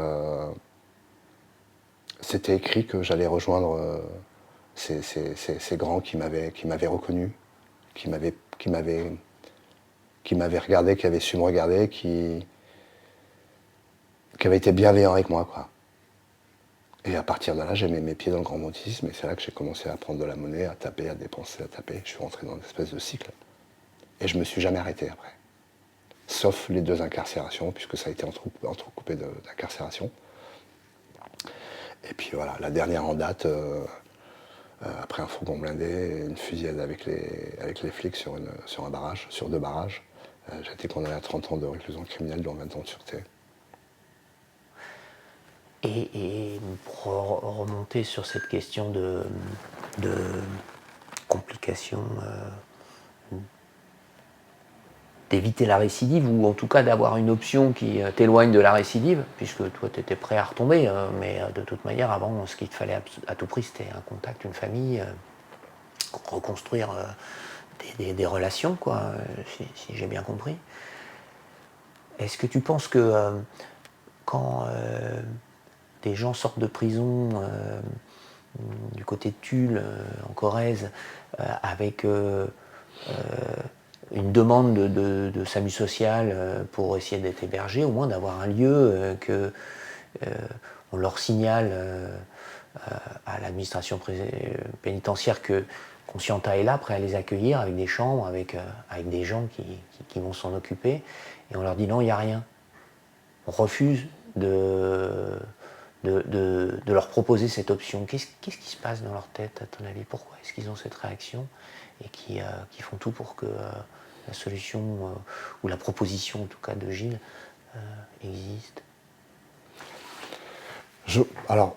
écrit que j'allais rejoindre ces grands qui m'avaient reconnu, qui m'avaient regardé, qui avaient su me regarder, qui avaient été bienveillants avec moi, quoi. Et à partir de là, j'ai mis mes pieds dans le grand banditisme, et c'est là que j'ai commencé à prendre de la monnaie, à taper, à dépenser, à taper. Je suis rentré dans une espèce de cycle. Et je me suis jamais arrêté après. Sauf les 2 incarcérations, puisque ça a été entrecoupé d'incarcération. Et puis voilà, la dernière en date, après un fourgon blindé, une fusillade avec les flics sur un barrage, sur 2 barrages. J'ai été condamné à 30 ans de réclusion criminelle, dont 20 ans de sûreté. Et pour remonter sur cette question de complications, d'éviter la récidive, ou en tout cas d'avoir une option qui t'éloigne de la récidive, puisque toi tu étais prêt à retomber, mais de toute manière avant, ce qu'il te fallait à tout prix, c'était un contact, une famille, reconstruire des relations, quoi, si j'ai bien compris. Est-ce que tu penses que quand des gens sortent de prison du côté de Tulle, en Corrèze, avec une demande de SAMU social pour essayer d'être hébergé, au moins d'avoir un lieu que on leur signale à l'administration pénitentiaire que Conscienta est là, prêt à les accueillir avec des chambres, avec des gens qui vont s'en occuper, et on leur dit non, il n'y a rien. On refuse de leur proposer cette option. Qu'est-ce qui se passe dans leur tête, à ton avis? Pourquoi est-ce qu'ils ont cette réaction et qui font tout pour que la solution, ou la proposition en tout cas de Gilles, existe? Alors,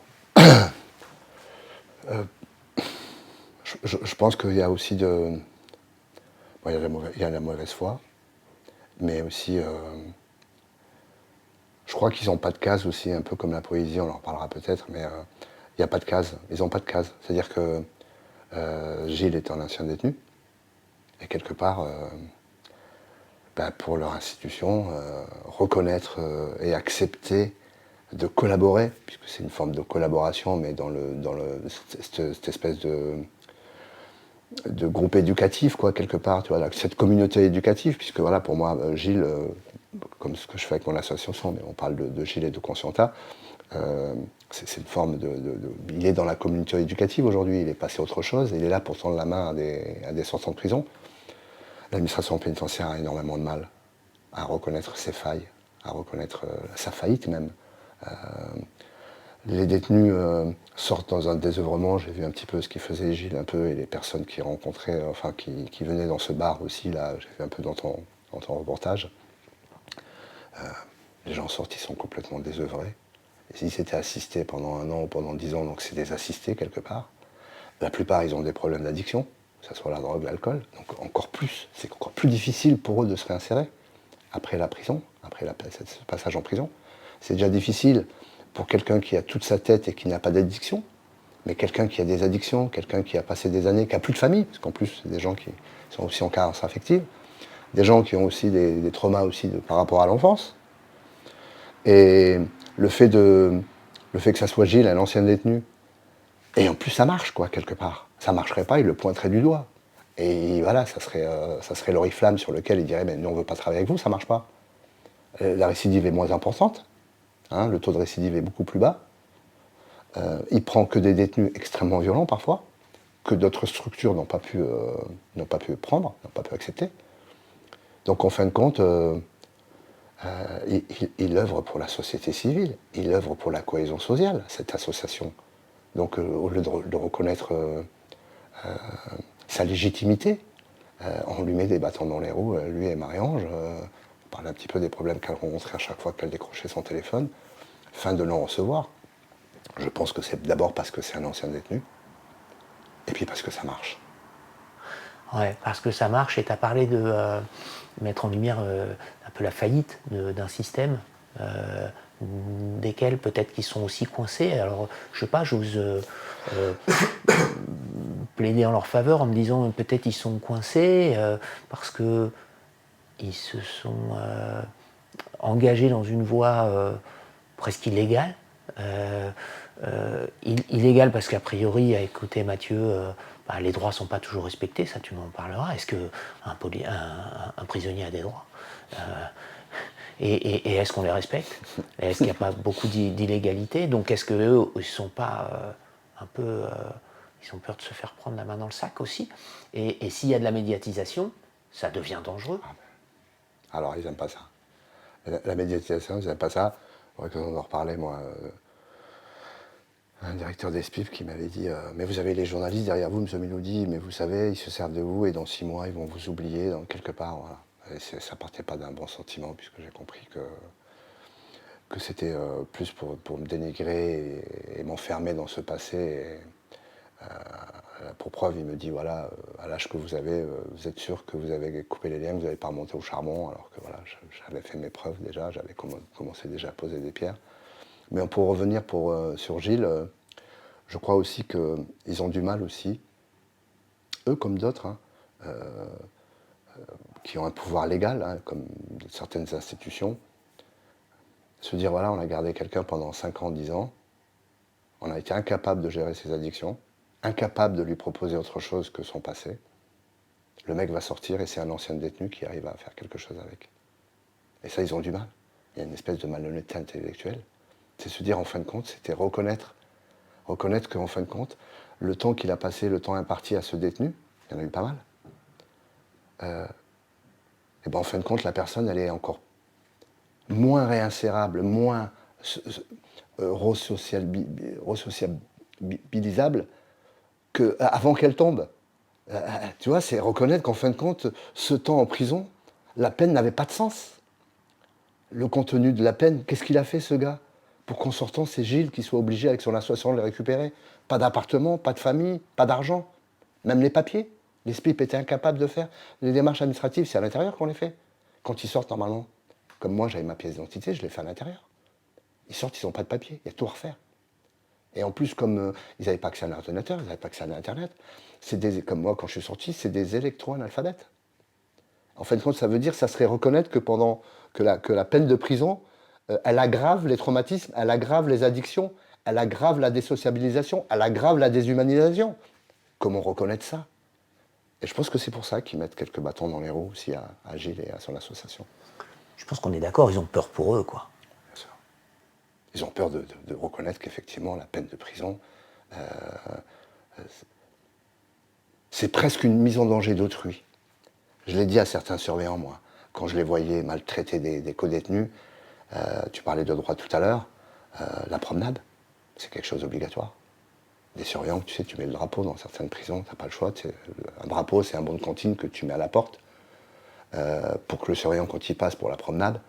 je pense qu'il y a aussi bon, il y a la mauvaise foi, mais aussi, je crois qu'ils n'ont pas de case aussi, un peu comme la poésie, on en reparlera peut-être, mais il n'y a pas de case. Ils n'ont pas de case. C'est-à-dire que Gilles est un ancien détenu, et quelque part, pour leur institution, reconnaître et accepter de collaborer, puisque c'est une forme de collaboration, mais cette espèce de groupe éducatif, quoi, quelque part, tu vois, cette communauté éducative, puisque voilà, pour moi, Gilles, comme ce que je fais avec mon association, mais on parle de Gilles et de Conscienta, c'est une forme il est dans la communauté éducative aujourd'hui, il est passé à autre chose, il est là pour tendre la main à des sortants de prison. L'administration pénitentiaire a énormément de mal à reconnaître ses failles, à reconnaître sa faillite même. Les détenus sortent dans un désœuvrement, j'ai vu un petit peu ce qu'il faisait Gilles un peu, et les personnes qu'il rencontrait, enfin qui venaient dans ce bar aussi, là, j'ai vu un peu dans ton reportage. Les gens sortent, ils sont complètement désœuvrés. Et s'ils étaient assistés pendant 1 an ou pendant 10 ans, donc c'est des assistés quelque part. La plupart, ils ont des problèmes d'addiction, que ce soit la drogue, l'alcool. Donc c'est encore plus difficile pour eux de se réinsérer après la prison, après ce passage en prison. C'est déjà difficile pour quelqu'un qui a toute sa tête et qui n'a pas d'addiction, mais quelqu'un qui a des addictions, quelqu'un qui a passé des années, qui n'a plus de famille, parce qu'en plus, c'est des gens qui sont aussi en carence affective, des gens qui ont aussi des traumas aussi par rapport à l'enfance. Et le fait que ça soit Gilles, un ancien détenu, et en plus ça marche, quoi, quelque part. Ça marcherait pas, il le pointerait du doigt. Et voilà, ça serait l'oriflamme sur lequel il dirait, mais nous on veut pas travailler avec vous, ça marche pas. La récidive est moins importante, hein, le taux de récidive est beaucoup plus bas. Il prend que des détenus extrêmement violents parfois, que d'autres structures n'ont pas pu prendre, n'ont pas pu accepter. Donc en fin de compte, il œuvre pour la société civile, il œuvre pour la cohésion sociale, cette association. Donc au lieu de reconnaître sa légitimité, on lui met des bâtons dans les roues, lui et Marie-Ange. On parlait un petit peu des problèmes qu'elle rencontrait à chaque fois qu'elle décrochait son téléphone. Fin de non-recevoir. Je pense que c'est d'abord parce que c'est un ancien détenu, et puis parce que ça marche. Ouais, parce que ça marche, et tu as parlé de mettre en lumière un peu la faillite d'un système, desquels peut-être qu'ils sont aussi coincés. Alors, je sais pas, j'ose plaider en leur faveur en me disant peut-être ils sont coincés parce que ils se sont engagés dans une voie presque illégale. Illégale parce qu'a priori, à écouter Mathieu, les droits ne sont pas toujours respectés, ça tu m'en parleras. Est-ce qu'un prisonnier a des droits et est-ce qu'on les respecte? Est-ce qu'il n'y a pas beaucoup d'illégalité? Donc est-ce qu'eux, ils ne sont pas un peu... ils ont peur de se faire prendre la main dans le sac aussi? Et s'il y a de la médiatisation, ça devient dangereux. Alors, ils n'aiment pas ça. La médiatisation, ils n'aiment pas ça. Quand on en reparlait, moi, un directeur d'ESPIF qui m'avait dit mais vous avez les journalistes derrière vous, M. Miloudi, mais vous savez, ils se servent de vous et dans 6 mois, ils vont vous oublier dans quelque part. Voilà. Et ça partait pas d'un bon sentiment, puisque j'ai compris que c'était plus pour me dénigrer et m'enfermer dans ce passé. Et, pour preuve, il me dit voilà, à l'âge que vous avez, vous êtes sûr que vous avez coupé les liens, que vous n'avez pas remonté au charbon, alors que voilà, j'avais fait mes preuves déjà, j'avais commencé déjà à poser des pierres. Mais pour revenir sur Gilles, je crois aussi qu'ils ont du mal aussi, eux comme d'autres, hein, qui ont un pouvoir légal, hein, comme certaines institutions, se dire voilà, on a gardé quelqu'un pendant 5 ans, 10 ans, on a été incapable de gérer ses addictions, incapable de lui proposer autre chose que son passé. Le mec va sortir et c'est un ancien détenu qui arrive à faire quelque chose avec. Et ça, ils ont du mal. Il y a une espèce de malhonnêteté intellectuelle. C'est se dire, en fin de compte, c'était reconnaître qu'en fin de compte, le temps qu'il a passé, le temps imparti à ce détenu, il y en a eu pas mal, et ben en fin de compte, la personne, elle est encore moins réinsérable, moins resociabilisable qu'avant qu'elle tombe. Tu vois, c'est reconnaître qu'en fin de compte, ce temps en prison, la peine n'avait pas de sens. Le contenu de la peine, qu'est-ce qu'il a fait, ce gars? Pour qu'en sortant, c'est Gilles qui soit obligé, avec son association, de les récupérer. Pas d'appartement, pas de famille, pas d'argent. Même les papiers. Les SPIP étaient incapables de faire. Les démarches administratives, c'est à l'intérieur qu'on les fait. Quand ils sortent, normalement, comme moi, j'avais ma pièce d'identité, je l'ai fait à l'intérieur. Ils sortent, ils n'ont pas de papier. Il y a tout à refaire. Et en plus, comme ils n'avaient pas accès à l'ordinateur, ils n'avaient pas accès à l'Internet, comme moi, quand je suis sorti, c'est des électro-analphabètes. En fin de compte, ça veut dire que ça serait reconnaître que pendant que la peine de prison, elle aggrave les traumatismes, elle aggrave les addictions, elle aggrave la désociabilisation, elle aggrave la déshumanisation. Comment reconnaître ça? Et je pense que c'est pour ça qu'ils mettent quelques bâtons dans les roues aussi à Gilles et à son association. Je pense qu'on est d'accord, ils ont peur pour eux, quoi. Bien sûr. Ils ont peur de reconnaître qu'effectivement, la peine de prison, c'est presque une mise en danger d'autrui. Je l'ai dit à certains surveillants, moi, quand je les voyais maltraiter des co-détenus. Tu parlais de droit tout à l'heure, la promenade, c'est quelque chose d'obligatoire. Des surveillants, tu sais, tu mets le drapeau dans certaines prisons, tu n'as pas le choix. Un drapeau, c'est un bon de cantine que tu mets à la porte pour que le surveillant, quand il passe pour la promenade,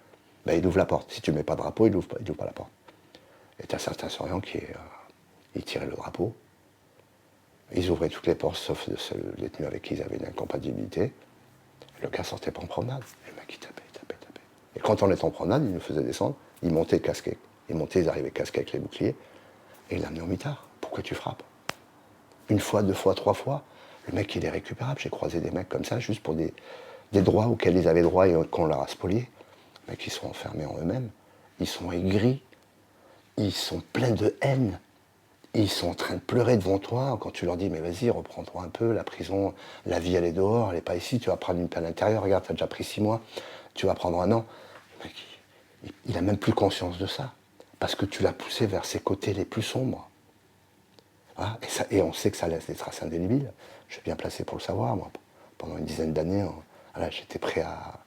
ben, il ouvre la porte. Si tu ne mets pas de drapeau, il n'ouvre pas la porte. Et tu as certains surveillants qui ils tiraient le drapeau, ils ouvraient toutes les portes, sauf de ceux détenus avec qui ils avaient une incompatibilité. Le gars sortait pas en promenade. Le mec, il tapait. Et quand on était en promenade, il nous faisait descendre, il montait casqué. Ils arrivaient casqués avec les boucliers, et il l'amenait au mitard. Pourquoi tu frappes? Une fois, deux fois, trois fois. Le mec, il est récupérable. J'ai croisé des mecs comme ça, juste pour des droits auxquels ils avaient droit et qu'on leur a spoliés. Les mecs, ils sont enfermés en eux-mêmes. Ils sont aigris. Ils sont pleins de haine. Ils sont en train de pleurer devant toi quand tu leur dis mais vas-y, reprends-toi un peu, la prison, la vie elle est dehors, elle n'est pas ici, tu vas prendre une peine intérieure, regarde, tu as déjà pris 6 mois, tu vas prendre 1 an. Le mec, il n'a même plus conscience de ça, parce que tu l'as poussé vers ses côtés les plus sombres. Voilà. Et on sait que ça laisse des traces indélébiles. Je suis bien placé pour le savoir, moi. Pendant une dizaine d'années, voilà, j'étais prêt à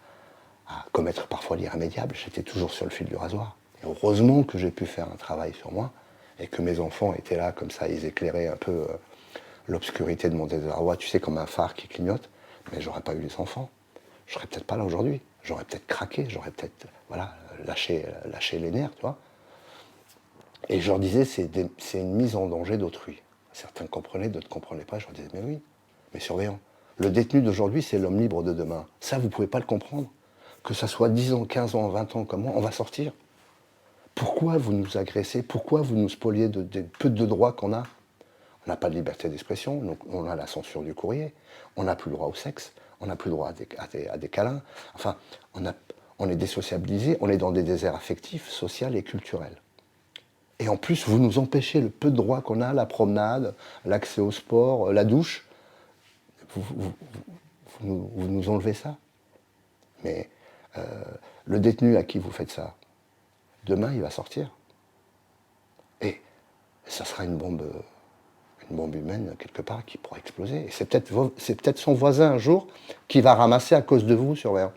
commettre parfois l'irrémédiable, j'étais toujours sur le fil du rasoir. Et heureusement que j'ai pu faire un travail sur moi, et que mes enfants étaient là, comme ça, ils éclairaient un peu l'obscurité de mon désarroi, tu sais, comme un phare qui clignote, mais j'aurais pas eu les enfants. Je serais peut-être pas là aujourd'hui. J'aurais peut-être craqué, j'aurais peut-être, voilà, lâché les nerfs, tu vois. Et je leur disais, c'est une mise en danger d'autrui. Certains comprenaient, d'autres ne comprenaient pas. Je leur disais, mais oui, mais surveillants. Le détenu d'aujourd'hui, c'est l'homme libre de demain. Ça, vous ne pouvez pas le comprendre. Que ça soit 10 ans, 15 ans, 20 ans, comme moi, on va sortir. Pourquoi vous nous agressez? Pourquoi vous nous spoliez de peu de droits qu'on a? On n'a pas de liberté d'expression, donc on a la censure du courrier, on n'a plus le droit au sexe, on n'a plus le droit à des câlins. Enfin, on est désociabilisé, on est dans des déserts affectifs, sociaux et culturels. Et en plus, vous nous empêchez le peu de droits qu'on a, la promenade, l'accès au sport, la douche. Vous nous enlevez ça. Mais le détenu à qui vous faites ça, demain, il va sortir. Et ça sera une bombe humaine, quelque part, qui pourra exploser. Et c'est peut-être son voisin, un jour, qui va ramasser à cause de vous, surveillant.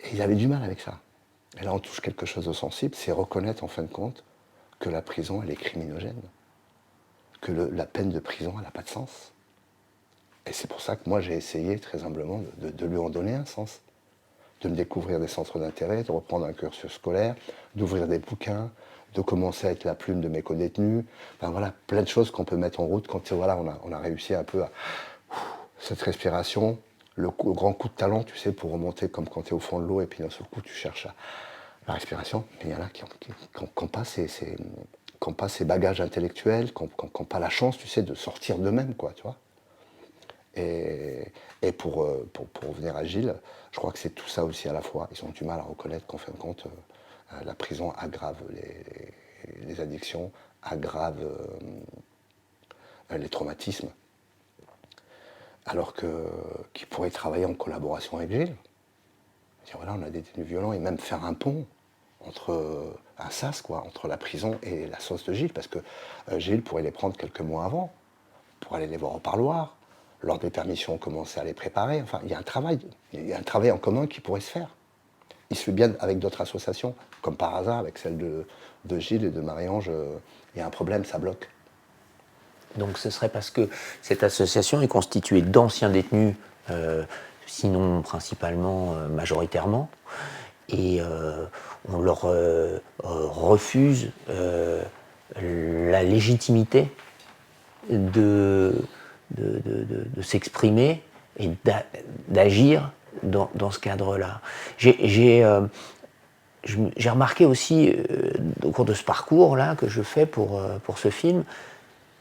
Et il avait du mal avec ça. Et là, on touche quelque chose de sensible, c'est reconnaître, en fin de compte, que la prison, elle est criminogène. Que la peine de prison, elle n'a pas de sens. Et c'est pour ça que moi, j'ai essayé, très humblement, de lui en donner un sens. De me découvrir des centres d'intérêt, de reprendre un cursus scolaire, d'ouvrir des bouquins, de commencer à être la plume de mes co-détenus. Enfin voilà, plein de choses qu'on peut mettre en route quand voilà, on a réussi un peu à cette respiration, le grand coup de talent, tu sais, pour remonter comme quand tu es au fond de l'eau et puis d'un seul coup tu cherches la respiration. Mais il y en a qui n'ont pas ces bagages intellectuels, qui n'ont pas la chance, tu sais, de sortir d'eux-mêmes, quoi, tu vois. Et pour revenir à Gilles, je crois que c'est tout ça aussi à la fois. Ils ont du mal à reconnaître qu'en fin de compte, la prison aggrave les addictions, aggrave les traumatismes, alors qu'ils pourraient travailler en collaboration avec Gilles. Dire, voilà, on a des détenus violents et même faire un pont entre un sas, quoi, entre la prison et la sauce de Gilles, parce que Gilles pourrait les prendre quelques mois avant, pour aller les voir au parloir. Lors des permissions, on commençait à les préparer. Enfin, il y a un travail en commun qui pourrait se faire. Il se fait bien avec d'autres associations, comme par hasard, avec celle de Gilles et de Marie-Ange, il y a un problème, ça bloque. Donc ce serait parce que cette association est constituée d'anciens détenus, sinon principalement, majoritairement, et on leur refuse la légitimité de s'exprimer et d'agir dans ce cadre-là. J'ai remarqué aussi, au cours de ce parcours-là que je fais pour ce film,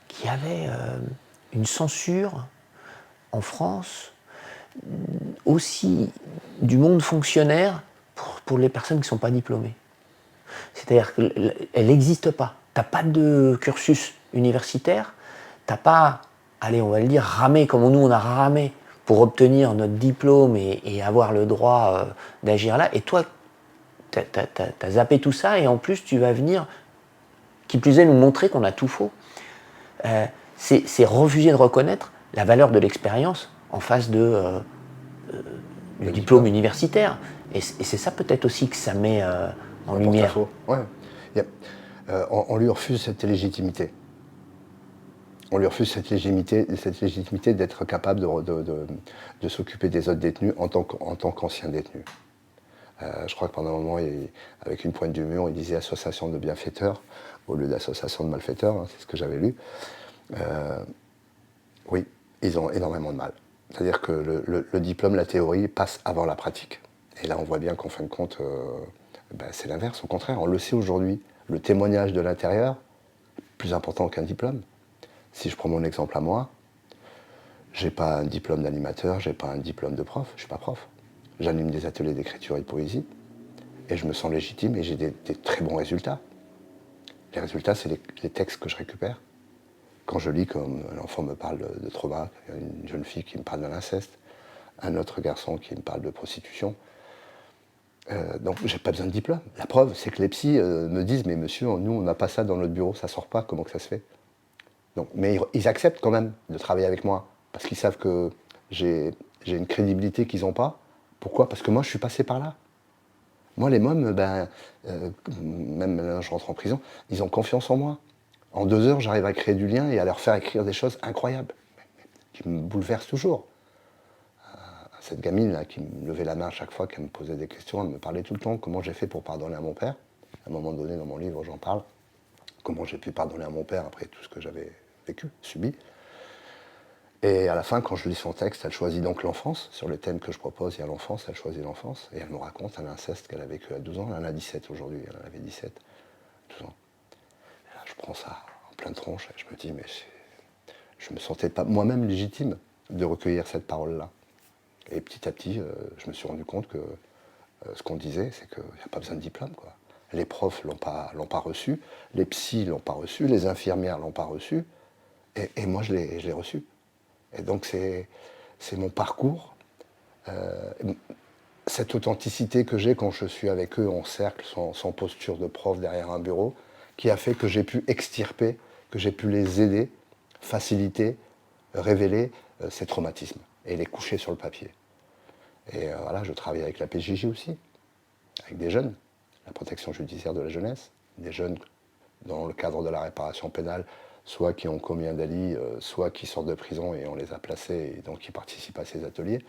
qu'il y avait une censure en France, aussi du monde fonctionnaire, pour les personnes qui ne sont pas diplômées. C'est-à-dire qu'elle n'existe pas. Tu n'as pas de cursus universitaire, tu n'as pas, allez, on va le dire, ramé comme nous on a ramé pour obtenir notre diplôme et avoir le droit d'agir là. Et toi, tu as zappé tout ça et en plus tu vas venir, qui plus est, nous montrer qu'on a tout faux. C'est refuser de reconnaître la valeur de l'expérience en face de le diplôme universitaire. Et c'est ça peut-être aussi que ça met en lumière. Ouais. On lui refuse cette légitimité. On lui refuse cette légitimité d'être capable de s'occuper des autres détenus en tant qu'ancien détenu. Je crois que pendant un moment, avec une pointe d'humour, il disait association de bienfaiteurs au lieu d'association de malfaiteurs, hein, c'est ce que j'avais lu. Oui, ils ont énormément de mal. C'est-à-dire que le diplôme, la théorie, passe avant la pratique. Et là, on voit bien qu'en fin de compte, c'est l'inverse. Au contraire, on le sait aujourd'hui. Le témoignage de l'intérieur est plus important qu'un diplôme. Si je prends mon exemple à moi, j'ai pas un diplôme d'animateur, j'ai pas un diplôme de prof, je suis pas prof. J'anime des ateliers d'écriture et de poésie et je me sens légitime et j'ai des très bons résultats. Les résultats, c'est les textes que je récupère. Quand je lis, comme l'enfant me parle de trauma, une jeune fille qui me parle de l'inceste, un autre garçon qui me parle de prostitution, donc j'ai pas besoin de diplôme. La preuve, c'est que les psys me disent « mais monsieur, nous on n'a pas ça dans notre bureau, ça sort pas, comment que ça se fait ?» Donc, mais ils acceptent quand même de travailler avec moi, parce qu'ils savent que j'ai une crédibilité qu'ils n'ont pas. Pourquoi? Parce que moi, je suis passé par là. Moi, les mômes, même là, je rentre en prison, ils ont confiance en moi. En 2 heures, j'arrive à créer du lien et à leur faire écrire des choses incroyables, qui me bouleversent toujours. Cette gamine là, qui me levait la main à chaque fois, qu'elle me posait des questions, elle me parlait tout le temps comment j'ai fait pour pardonner à mon père. À un moment donné, dans mon livre, j'en parle. Comment j'ai pu pardonner à mon père après tout ce que j'avais vécu, subi. Et à la fin, quand je lis son texte, elle choisit donc l'enfance. Sur le thème que je propose, il y a l'enfance, elle choisit l'enfance. Et elle me raconte un inceste qu'elle a vécu à 12 ans. Elle en a 17 aujourd'hui, elle en avait 17, 12 ans. Et là, je prends ça en pleine tronche et je me dis, mais je me sentais pas moi-même légitime de recueillir cette parole-là. Et petit à petit, je me suis rendu compte que ce qu'on disait, c'est qu'il n'y a pas besoin de diplôme, quoi. Les profs l'ont pas reçu, les psys l'ont pas reçu, les infirmières l'ont pas reçu, et moi je l'ai reçu. Et donc c'est mon parcours, cette authenticité que j'ai quand je suis avec eux en cercle, sans posture de prof derrière un bureau, qui a fait que j'ai pu extirper, que j'ai pu les aider, faciliter, révéler ces traumatismes et les coucher sur le papier. Et voilà, je travaille avec la PJJ aussi, avec des jeunes. La protection judiciaire de la jeunesse, des jeunes dans le cadre de la réparation pénale, soit qui ont commis un délit, soit qui sortent de prison et on les a placés et donc qui participent à ces ateliers,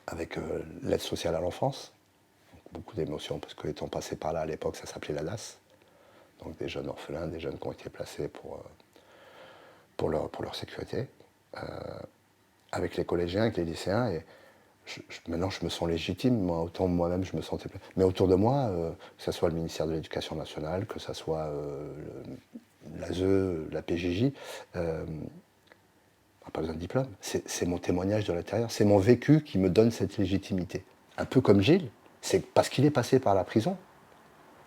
avec l'aide sociale à l'enfance, beaucoup d'émotions parce que étant passé par là à l'époque, ça s'appelait la DAS, donc des jeunes orphelins, des jeunes qui ont été placés pour leur sécurité, avec les collégiens, avec les lycéens. Et maintenant, je me sens légitime, moi, autant moi-même, je me sentais... Mais autour de moi, que ce soit le ministère de l'Éducation nationale, que ce soit l'ASE, la PJJ, on n'a pas besoin de diplôme. C'est mon témoignage de l'intérieur, c'est mon vécu qui me donne cette légitimité. Un peu comme Gilles, c'est parce qu'il est passé par la prison,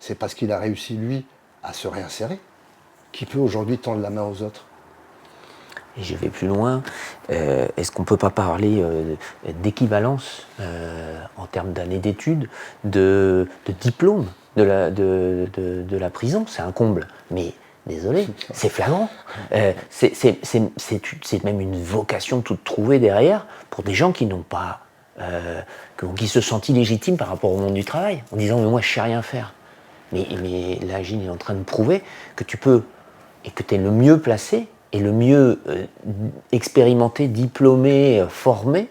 c'est parce qu'il a réussi, lui, à se réinsérer, qu'il peut aujourd'hui tendre la main aux autres. Et je vais plus loin. Est-ce qu'on ne peut pas parler d'équivalence en termes d'années d'études, de diplôme de la prison? C'est un comble. Mais désolé, c'est flagrant. C'est même une vocation toute trouvée derrière pour des gens qui n'ont pas, qui se sentent illégitimes par rapport au monde du travail, en disant mais moi je sais rien faire. Mais là, Gilles est en train de prouver que tu peux et que tu es le mieux placé et le mieux expérimenté, diplômé, formé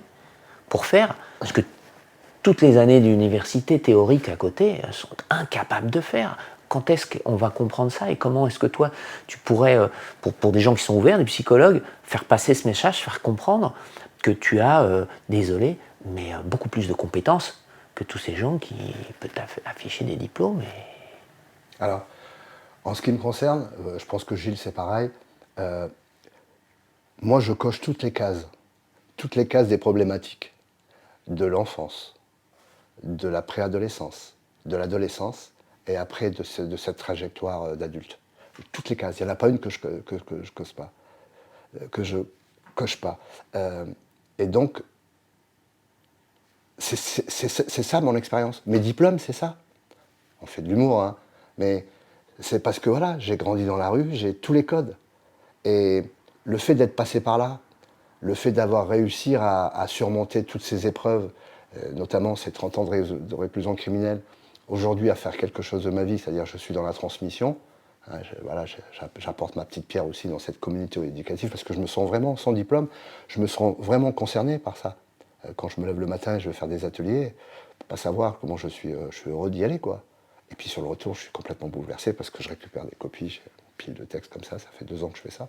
pour faire ce que toutes les années d'université théorique à côté sont incapables de faire. Quand est-ce qu'on va comprendre ça et comment est-ce que toi, tu pourrais, pour des gens qui sont ouverts, des psychologues, faire passer ce message, faire comprendre que tu as, désolé, mais beaucoup plus de compétences que tous ces gens qui peuvent afficher des diplômes. Alors, en ce qui me concerne, je pense que Gilles c'est pareil, moi je coche toutes les cases des problématiques de l'enfance, de la préadolescence, de l'adolescence, et après de cette trajectoire d'adulte. Toutes les cases, il n'y en a pas une que je coche pas. Que je coche pas. Et donc, c'est ça mon expérience. Mes diplômes, c'est ça. On fait de l'humour, hein, mais c'est parce que voilà, j'ai grandi dans la rue, j'ai tous les codes. Et le fait d'être passé par là, le fait d'avoir réussi à surmonter toutes ces épreuves, notamment ces 30 ans de réclusion criminelle, aujourd'hui à faire quelque chose de ma vie, c'est-à-dire je suis dans la transmission, hein, voilà, j'apporte ma petite pierre aussi dans cette communauté éducative parce que je me sens vraiment, sans diplôme, je me sens vraiment concerné par ça. Quand je me lève le matin et je vais faire des ateliers, pas savoir comment je suis heureux d'y aller, quoi. Et puis sur le retour, je suis complètement bouleversé parce que je récupère des copies, j'ai une pile de textes comme ça fait 2 ans que je fais ça.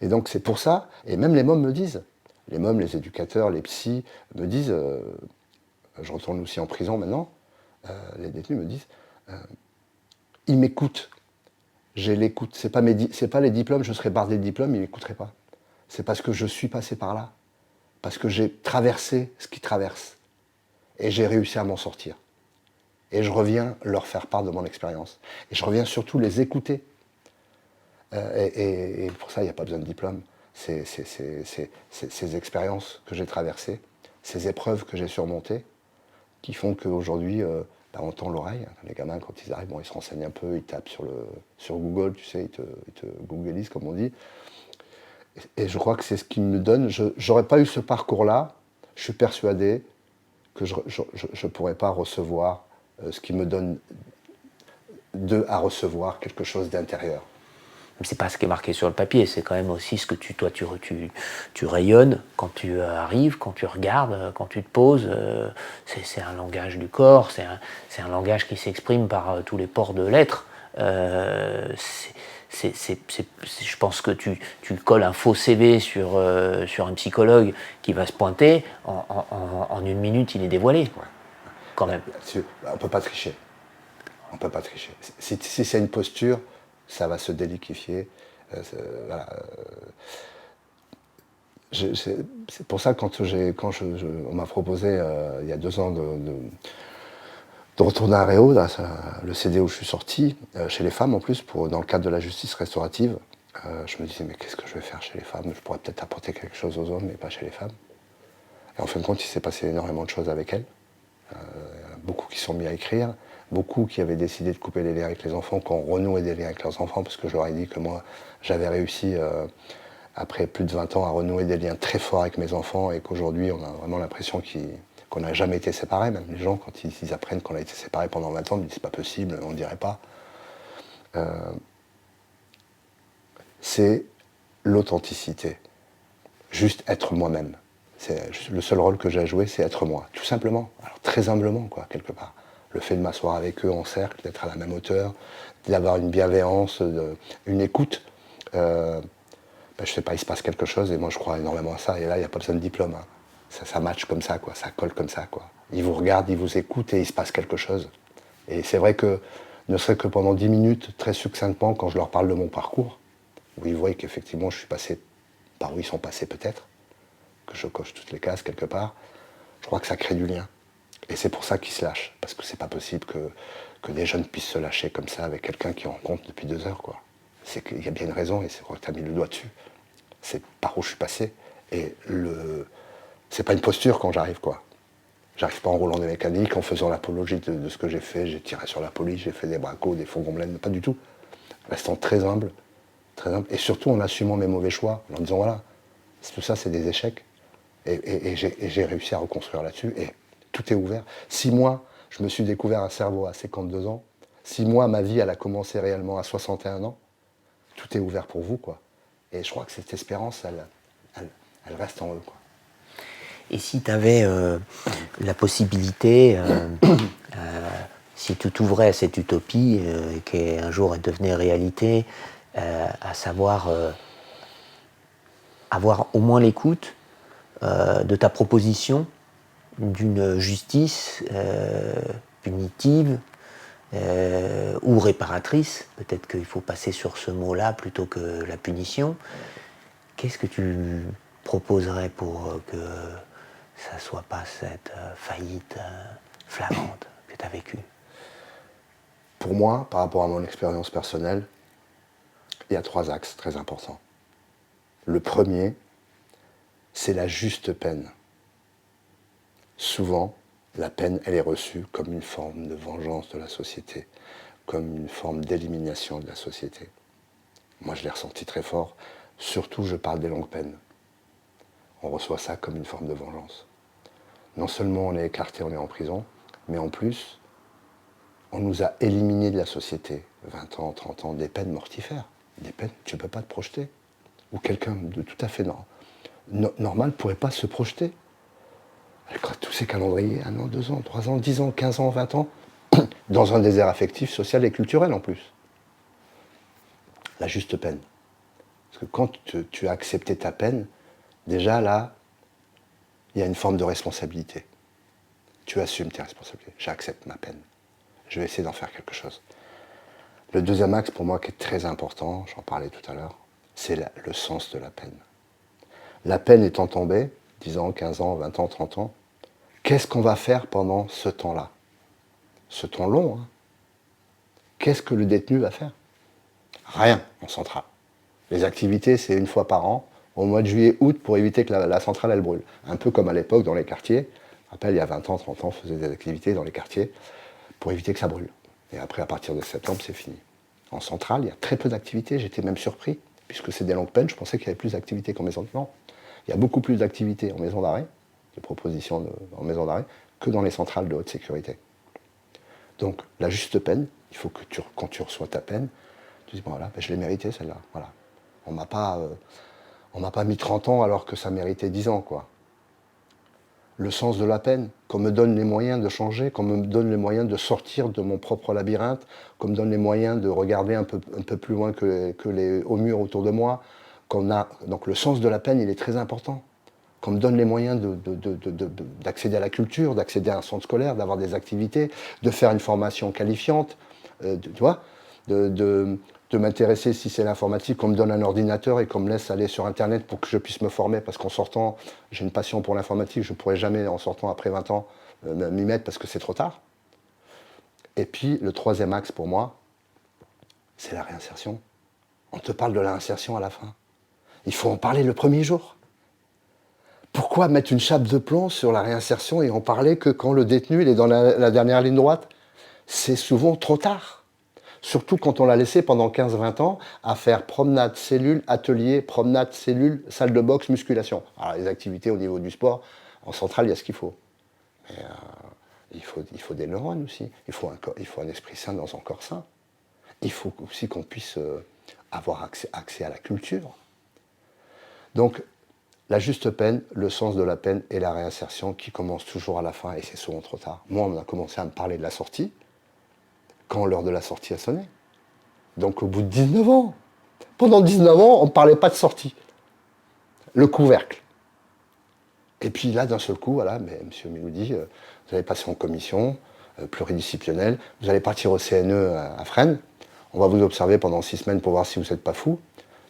Et donc c'est pour ça, et même les mômes me disent, les mômes, les éducateurs, les psys me disent, je retourne aussi en prison maintenant, les détenus me disent, ils m'écoutent, j'ai l'écoute, c'est pas les diplômes, je serais bardé de diplômes, ils m'écouteraient pas. C'est parce que je suis passé par là, parce que j'ai traversé ce qu'ils traversent, et j'ai réussi à m'en sortir. Et je reviens leur faire part de mon expérience. Et je reviens surtout les écouter. Et pour ça, il n'y a pas besoin de diplôme. C'est ces expériences que j'ai traversées, ces épreuves que j'ai surmontées, qui font qu'aujourd'hui, on tend l'oreille. Les gamins, quand ils arrivent, bon, ils se renseignent un peu, ils tapent sur Google, tu sais, ils te googlisent, comme on dit. Et je crois que c'est ce qui me donne. Je n'aurais pas eu ce parcours-là, je suis persuadé que je ne pourrais pas recevoir ce qui me donne à recevoir quelque chose d'intérieur. C'est pas ce qui est marqué sur le papier, c'est quand même aussi ce que tu rayonnes quand tu arrives, quand tu regardes, quand tu te poses. C'est un langage du corps, c'est un langage qui s'exprime par tous les pores de l'être. Je pense que tu colles un faux CV sur un psychologue qui va se pointer, en 1 minute il est dévoilé, Ouais. quand même. On ne peut pas tricher. On ne peut pas tricher. Si c'est une posture, ça va se déliquifier. Voilà. C'est pour ça que quand on m'a proposé il y a 2 ans de retourner à Réau, là, le CD où je suis sorti, chez les femmes en plus, dans le cadre de la justice restaurative, je me disais mais qu'est-ce que je vais faire chez les femmes? Je pourrais peut-être apporter quelque chose aux hommes, mais pas chez les femmes. Et en fin de compte, il s'est passé énormément de choses avec elles. Beaucoup qui sont mis à écrire, beaucoup qui avaient décidé de couper les liens avec les enfants, qui ont renoué des liens avec leurs enfants, parce que je leur ai dit que moi, j'avais réussi, après plus de 20 ans, à renouer des liens très forts avec mes enfants, et qu'aujourd'hui, on a vraiment l'impression qu'on n'a jamais été séparés. Même les gens, quand ils apprennent qu'on a été séparés pendant 20 ans, ils disent c'est pas possible, on ne dirait pas. C'est l'authenticité. Juste être moi-même. Le seul rôle que j'ai à jouer, c'est être moi, tout simplement. Alors très humblement, quoi, quelque part. Le fait de m'asseoir avec eux en cercle, d'être à la même hauteur, d'avoir une bienveillance, une écoute, je sais pas, il se passe quelque chose et moi je crois énormément à ça. Et là, il n'y a pas besoin de diplôme. Hein. Ça match comme ça, quoi. Ça colle comme ça, quoi. Ils vous regardent, ils vous écoutent et il se passe quelque chose. Et c'est vrai que, ne serait-ce que pendant 10 minutes, très succinctement, quand je leur parle de mon parcours, où ils voient qu'effectivement je suis passé par où ils sont passés peut-être, que je coche toutes les cases quelque part, je crois que ça crée du lien. Et c'est pour ça qu'ils se lâchent, parce que c'est pas possible que des jeunes puissent se lâcher comme ça avec quelqu'un qui rencontre depuis 2 heures, quoi. C'est qu'il y a bien une raison, et c'est vrai que tu as mis le doigt dessus. C'est par où je suis passé. Et c'est pas une posture quand j'arrive, quoi. J'arrive pas en roulant des mécaniques, en faisant l'apologie de ce que j'ai fait, j'ai tiré sur la police, j'ai fait des bracos, des fourgons blêmes, pas du tout. Restant très humble, et surtout en assumant mes mauvais choix, en disant voilà, tout ça c'est des échecs. Et j'ai réussi à reconstruire là-dessus, et tout est ouvert. Si moi, je me suis découvert un cerveau à 52 ans, si moi, ma vie, elle a commencé réellement à 61 ans, tout est ouvert pour vous, quoi. Et je crois que cette espérance, elle reste en eux, quoi. Et si tu avais la possibilité, si tu t'ouvrais à cette utopie, et qu'un jour elle devenait réalité, à savoir avoir au moins l'écoute de ta proposition d'une justice punitive ou réparatrice, peut-être qu'il faut passer sur ce mot-là plutôt que la punition, qu'est-ce que tu proposerais pour que ça ne soit pas cette faillite flagrante que tu as vécue? Pour moi, par rapport à mon expérience personnelle, il y a 3 axes très importants. Le premier, c'est la juste peine. Souvent, la peine, elle est reçue comme une forme de vengeance de la société, comme une forme d'élimination de la société. Moi, je l'ai ressenti très fort. Surtout, je parle des longues peines. On reçoit ça comme une forme de vengeance. Non seulement on est écarté, on est en prison, mais en plus, on nous a éliminés de la société. 20 ans, 30 ans, des peines mortifères. Des peines, tu ne peux pas te projeter. Ou quelqu'un de tout à fait normal ne pourrait pas se projeter. Avec tous ces calendriers, 1 an, 2 ans, 3 ans, 10 ans, 15 ans, 20 ans, dans un désert affectif, social et culturel en plus. La juste peine. Parce que quand tu as accepté ta peine, déjà là, il y a une forme de responsabilité. Tu assumes tes responsabilités. J'accepte ma peine. Je vais essayer d'en faire quelque chose. Le deuxième axe pour moi qui est très important, j'en parlais tout à l'heure, c'est le sens de la peine. La peine étant tombée, 10 ans, 15 ans, 20 ans, 30 ans, qu'est-ce qu'on va faire pendant ce temps-là? Ce temps long, hein. Qu'est-ce que le détenu va faire? Rien en centrale. Les activités, c'est 1 fois par an, au mois de juillet, août, pour éviter que la centrale, elle brûle. Un peu comme à l'époque dans les quartiers. Je me rappelle, il y a 20 ans, 30 ans, on faisait des activités dans les quartiers pour éviter que ça brûle. Et après, à partir de septembre, c'est fini. En centrale, il y a très peu d'activités. J'étais même surpris, puisque c'est des longues peines. Je pensais qu'il y avait plus d'activités qu'en maison de non. Il y a beaucoup plus d'activités en maison d'arrêt, de propositions en maison d'arrêt, que dans les centrales de haute sécurité. Donc, la juste peine, il faut que quand tu reçois ta peine, tu dis, bon, voilà, je l'ai méritée celle-là. Voilà. On m'a pas mis 30 ans alors que ça méritait 10 ans, quoi. Le sens de la peine, qu'on me donne les moyens de changer, qu'on me donne les moyens de sortir de mon propre labyrinthe, qu'on me donne les moyens de regarder un peu plus loin que au mur autour de moi. Donc le sens de la peine, il est très important. Qu'on me donne les moyens d'accéder à la culture, d'accéder à un centre scolaire, d'avoir des activités, de faire une formation qualifiante, tu vois, de m'intéresser, si c'est l'informatique, qu'on me donne un ordinateur et qu'on me laisse aller sur Internet pour que je puisse me former, parce qu'en sortant, j'ai une passion pour l'informatique, je ne pourrai jamais, en sortant après 20 ans, m'y mettre parce que c'est trop tard. Et puis, le troisième axe pour moi, c'est la réinsertion. On te parle de la réinsertion à la fin. Il faut en parler le premier jour. Pourquoi mettre une chape de plomb sur la réinsertion et en parler que quand le détenu il est dans la dernière ligne droite? C'est souvent trop tard. Surtout quand on l'a laissé pendant 15-20 ans à faire promenade, cellule, atelier, promenade, cellule, salle de boxe, musculation. Alors les activités au niveau du sport, en centrale, il y a ce qu'il faut. Mais il faut des neurones aussi. Il faut un esprit sain dans un corps sain. Il faut aussi qu'on puisse avoir accès à la culture. Donc, la juste peine, le sens de la peine et la réinsertion qui commence toujours à la fin et c'est souvent trop tard. Moi, on a commencé à me parler de la sortie quand l'heure de la sortie a sonné. Donc au bout de 19 ans, pendant 19 ans, on ne parlait pas de sortie. Le couvercle. Et puis là, d'un seul coup, voilà, mais M. Miloudi, vous allez passer en commission pluridisciplinaire, vous allez partir au CNE à Fresnes, on va vous observer pendant 6 semaines pour voir si vous n'êtes pas fou.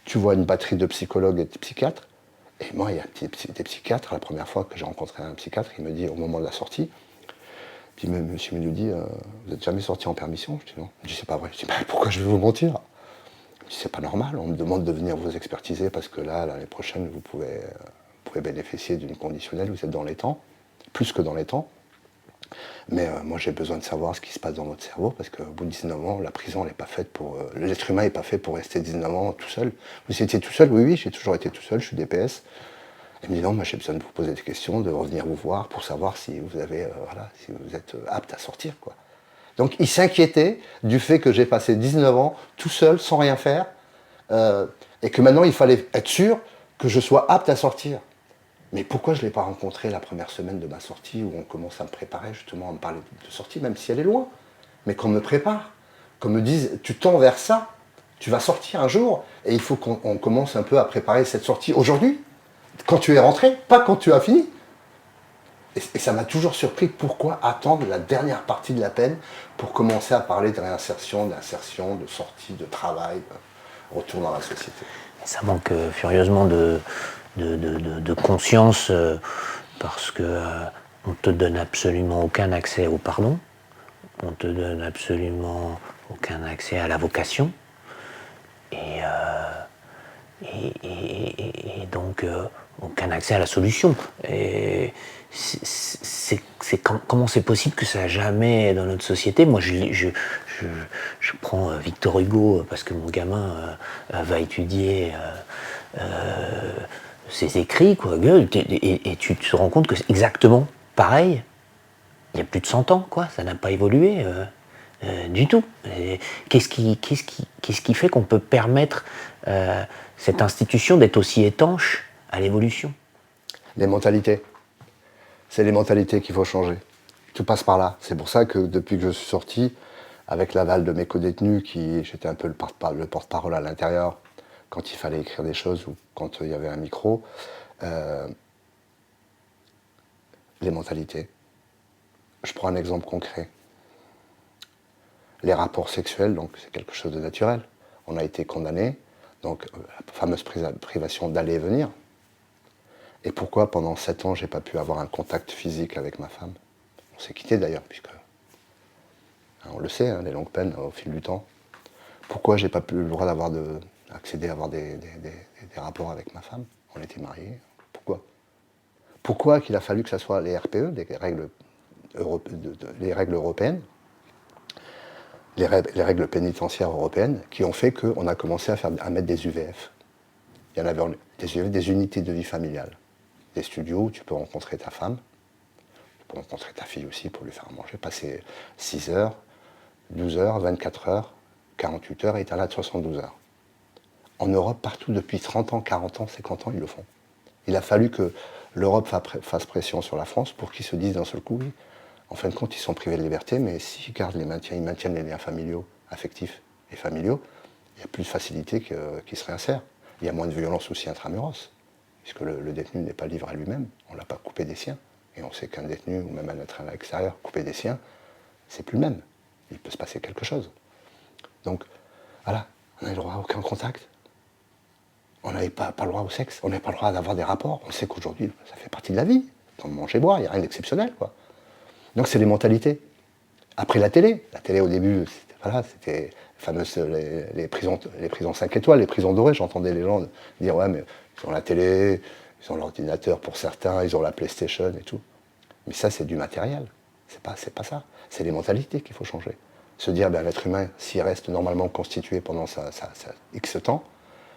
Tu vois une batterie de psychologues et de psychiatres. Et moi, il y a des psychiatres, la première fois que j'ai rencontré un psychiatre, il me dit au moment de la sortie, puis M. Miloudi, vous n'êtes jamais sorti en permission? Je dis non. Il me dit c'est pas vrai. Je dis bah, pourquoi je vais vous mentir? Il me dit c'est pas normal, on me demande de venir vous expertiser parce que là, l'année prochaine, vous pouvez bénéficier d'une conditionnelle, vous êtes dans les temps, plus que dans les temps. Mais moi j'ai besoin de savoir ce qui se passe dans votre cerveau parce qu'au bout de 19 ans, la prison elle n'est pas faite pour. L'être humain n'est pas fait pour rester 19 ans tout seul. Vous étiez tout seul? Oui, j'ai toujours été tout seul, je suis DPS. Elle me dit non, moi j'ai besoin de vous poser des questions, de revenir vous voir pour savoir si vous avez, si vous êtes apte à sortir, quoi. Donc il s'inquiétait du fait que j'ai passé 19 ans tout seul, sans rien faire, et que maintenant il fallait être sûr que je sois apte à sortir. Mais pourquoi je ne l'ai pas rencontré la première semaine de ma sortie où on commence à me préparer justement à me parler de sortie, même si elle est loin, mais qu'on me prépare, qu'on me dise tu tends vers ça, tu vas sortir un jour, et il faut qu'on commence un peu à préparer cette sortie aujourd'hui. Quand tu es rentré, pas quand tu as fini. Et ça m'a toujours surpris, pourquoi attendre la dernière partie de la peine pour commencer à parler de réinsertion, d'insertion, de sortie, de travail, de retour dans la société. Ça manque furieusement de conscience parce que On te donne absolument aucun accès au pardon, on te donne absolument aucun accès à la vocation, et, donc aucun accès à la solution. Et comment c'est possible que ça n'a jamais dans notre société? Moi, je prends Victor Hugo parce que mon gamin va étudier ses écrits, quoi, et tu te rends compte que c'est exactement pareil. Il y a plus de 100 ans, quoi, ça n'a pas évolué du tout. Qu'est-ce qui fait qu'on peut permettre cette institution d'être aussi étanche à l'évolution? Les mentalités. C'est les mentalités qu'il faut changer. Tout passe par là. C'est pour ça que depuis que je suis sorti, avec l'aval de mes codétenus, j'étais un peu le porte-parole à l'intérieur, quand il fallait écrire des choses ou quand il y avait un micro, les mentalités. Je prends un exemple concret. Les rapports sexuels, donc c'est quelque chose de naturel. On a été condamnés, donc la fameuse privation d'aller et venir. Et pourquoi pendant 7 ans, j'ai pas pu avoir un contact physique avec ma femme? On s'est quittés d'ailleurs, puisque on le sait, hein, les longues peines au fil du temps. Pourquoi j'ai pas pu le droit d'accéder à avoir des rapports avec ma femme? On était mariés. Pourquoi? Pourquoi qu'il a fallu que ce soit les RPE, les règles européennes, les règles pénitentiaires européennes, qui ont fait qu'on a commencé à mettre des UVF. Il y en avait des UVF, des unités de vie familiale. Des studios où tu peux rencontrer ta femme, tu peux rencontrer ta fille aussi pour lui faire manger, passer 6 heures, 12 heures, 24 heures, 48 heures et tu es là de 72 heures. En Europe, partout, depuis 30 ans, 40 ans, 50 ans, ils le font. Il a fallu que l'Europe fasse pression sur la France pour qu'ils se disent d'un seul coup, oui, en fin de compte, ils sont privés de liberté, mais s'ils ils maintiennent les liens familiaux, affectifs et familiaux, il y a plus de facilité qu'ils se réinsèrent. Il y a moins de violence aussi intramuros, puisque le détenu n'est pas libre à lui-même, on ne l'a pas coupé des siens. Et on sait qu'un détenu, ou même un être à l'extérieur, coupé des siens, c'est plus le même. Il peut se passer quelque chose. Donc, voilà, on n'a le droit à aucun contact. On n'avait pas le droit au sexe, on n'avait pas le droit d'avoir des rapports. On sait qu'aujourd'hui, ça fait partie de la vie. Comme manger, boire, il n'y a rien d'exceptionnel, quoi. Donc c'est les mentalités. Après la télé au début, c'était fameuses les prisons 5 étoiles, les prisons dorées. J'entendais les gens dire ouais, mais ils ont la télé, ils ont l'ordinateur pour certains, ils ont la PlayStation et tout. Mais ça, c'est du matériel. C'est pas ça. C'est les mentalités qu'il faut changer. Se dire, ben, l'être humain, s'il reste normalement constitué pendant sa X temps,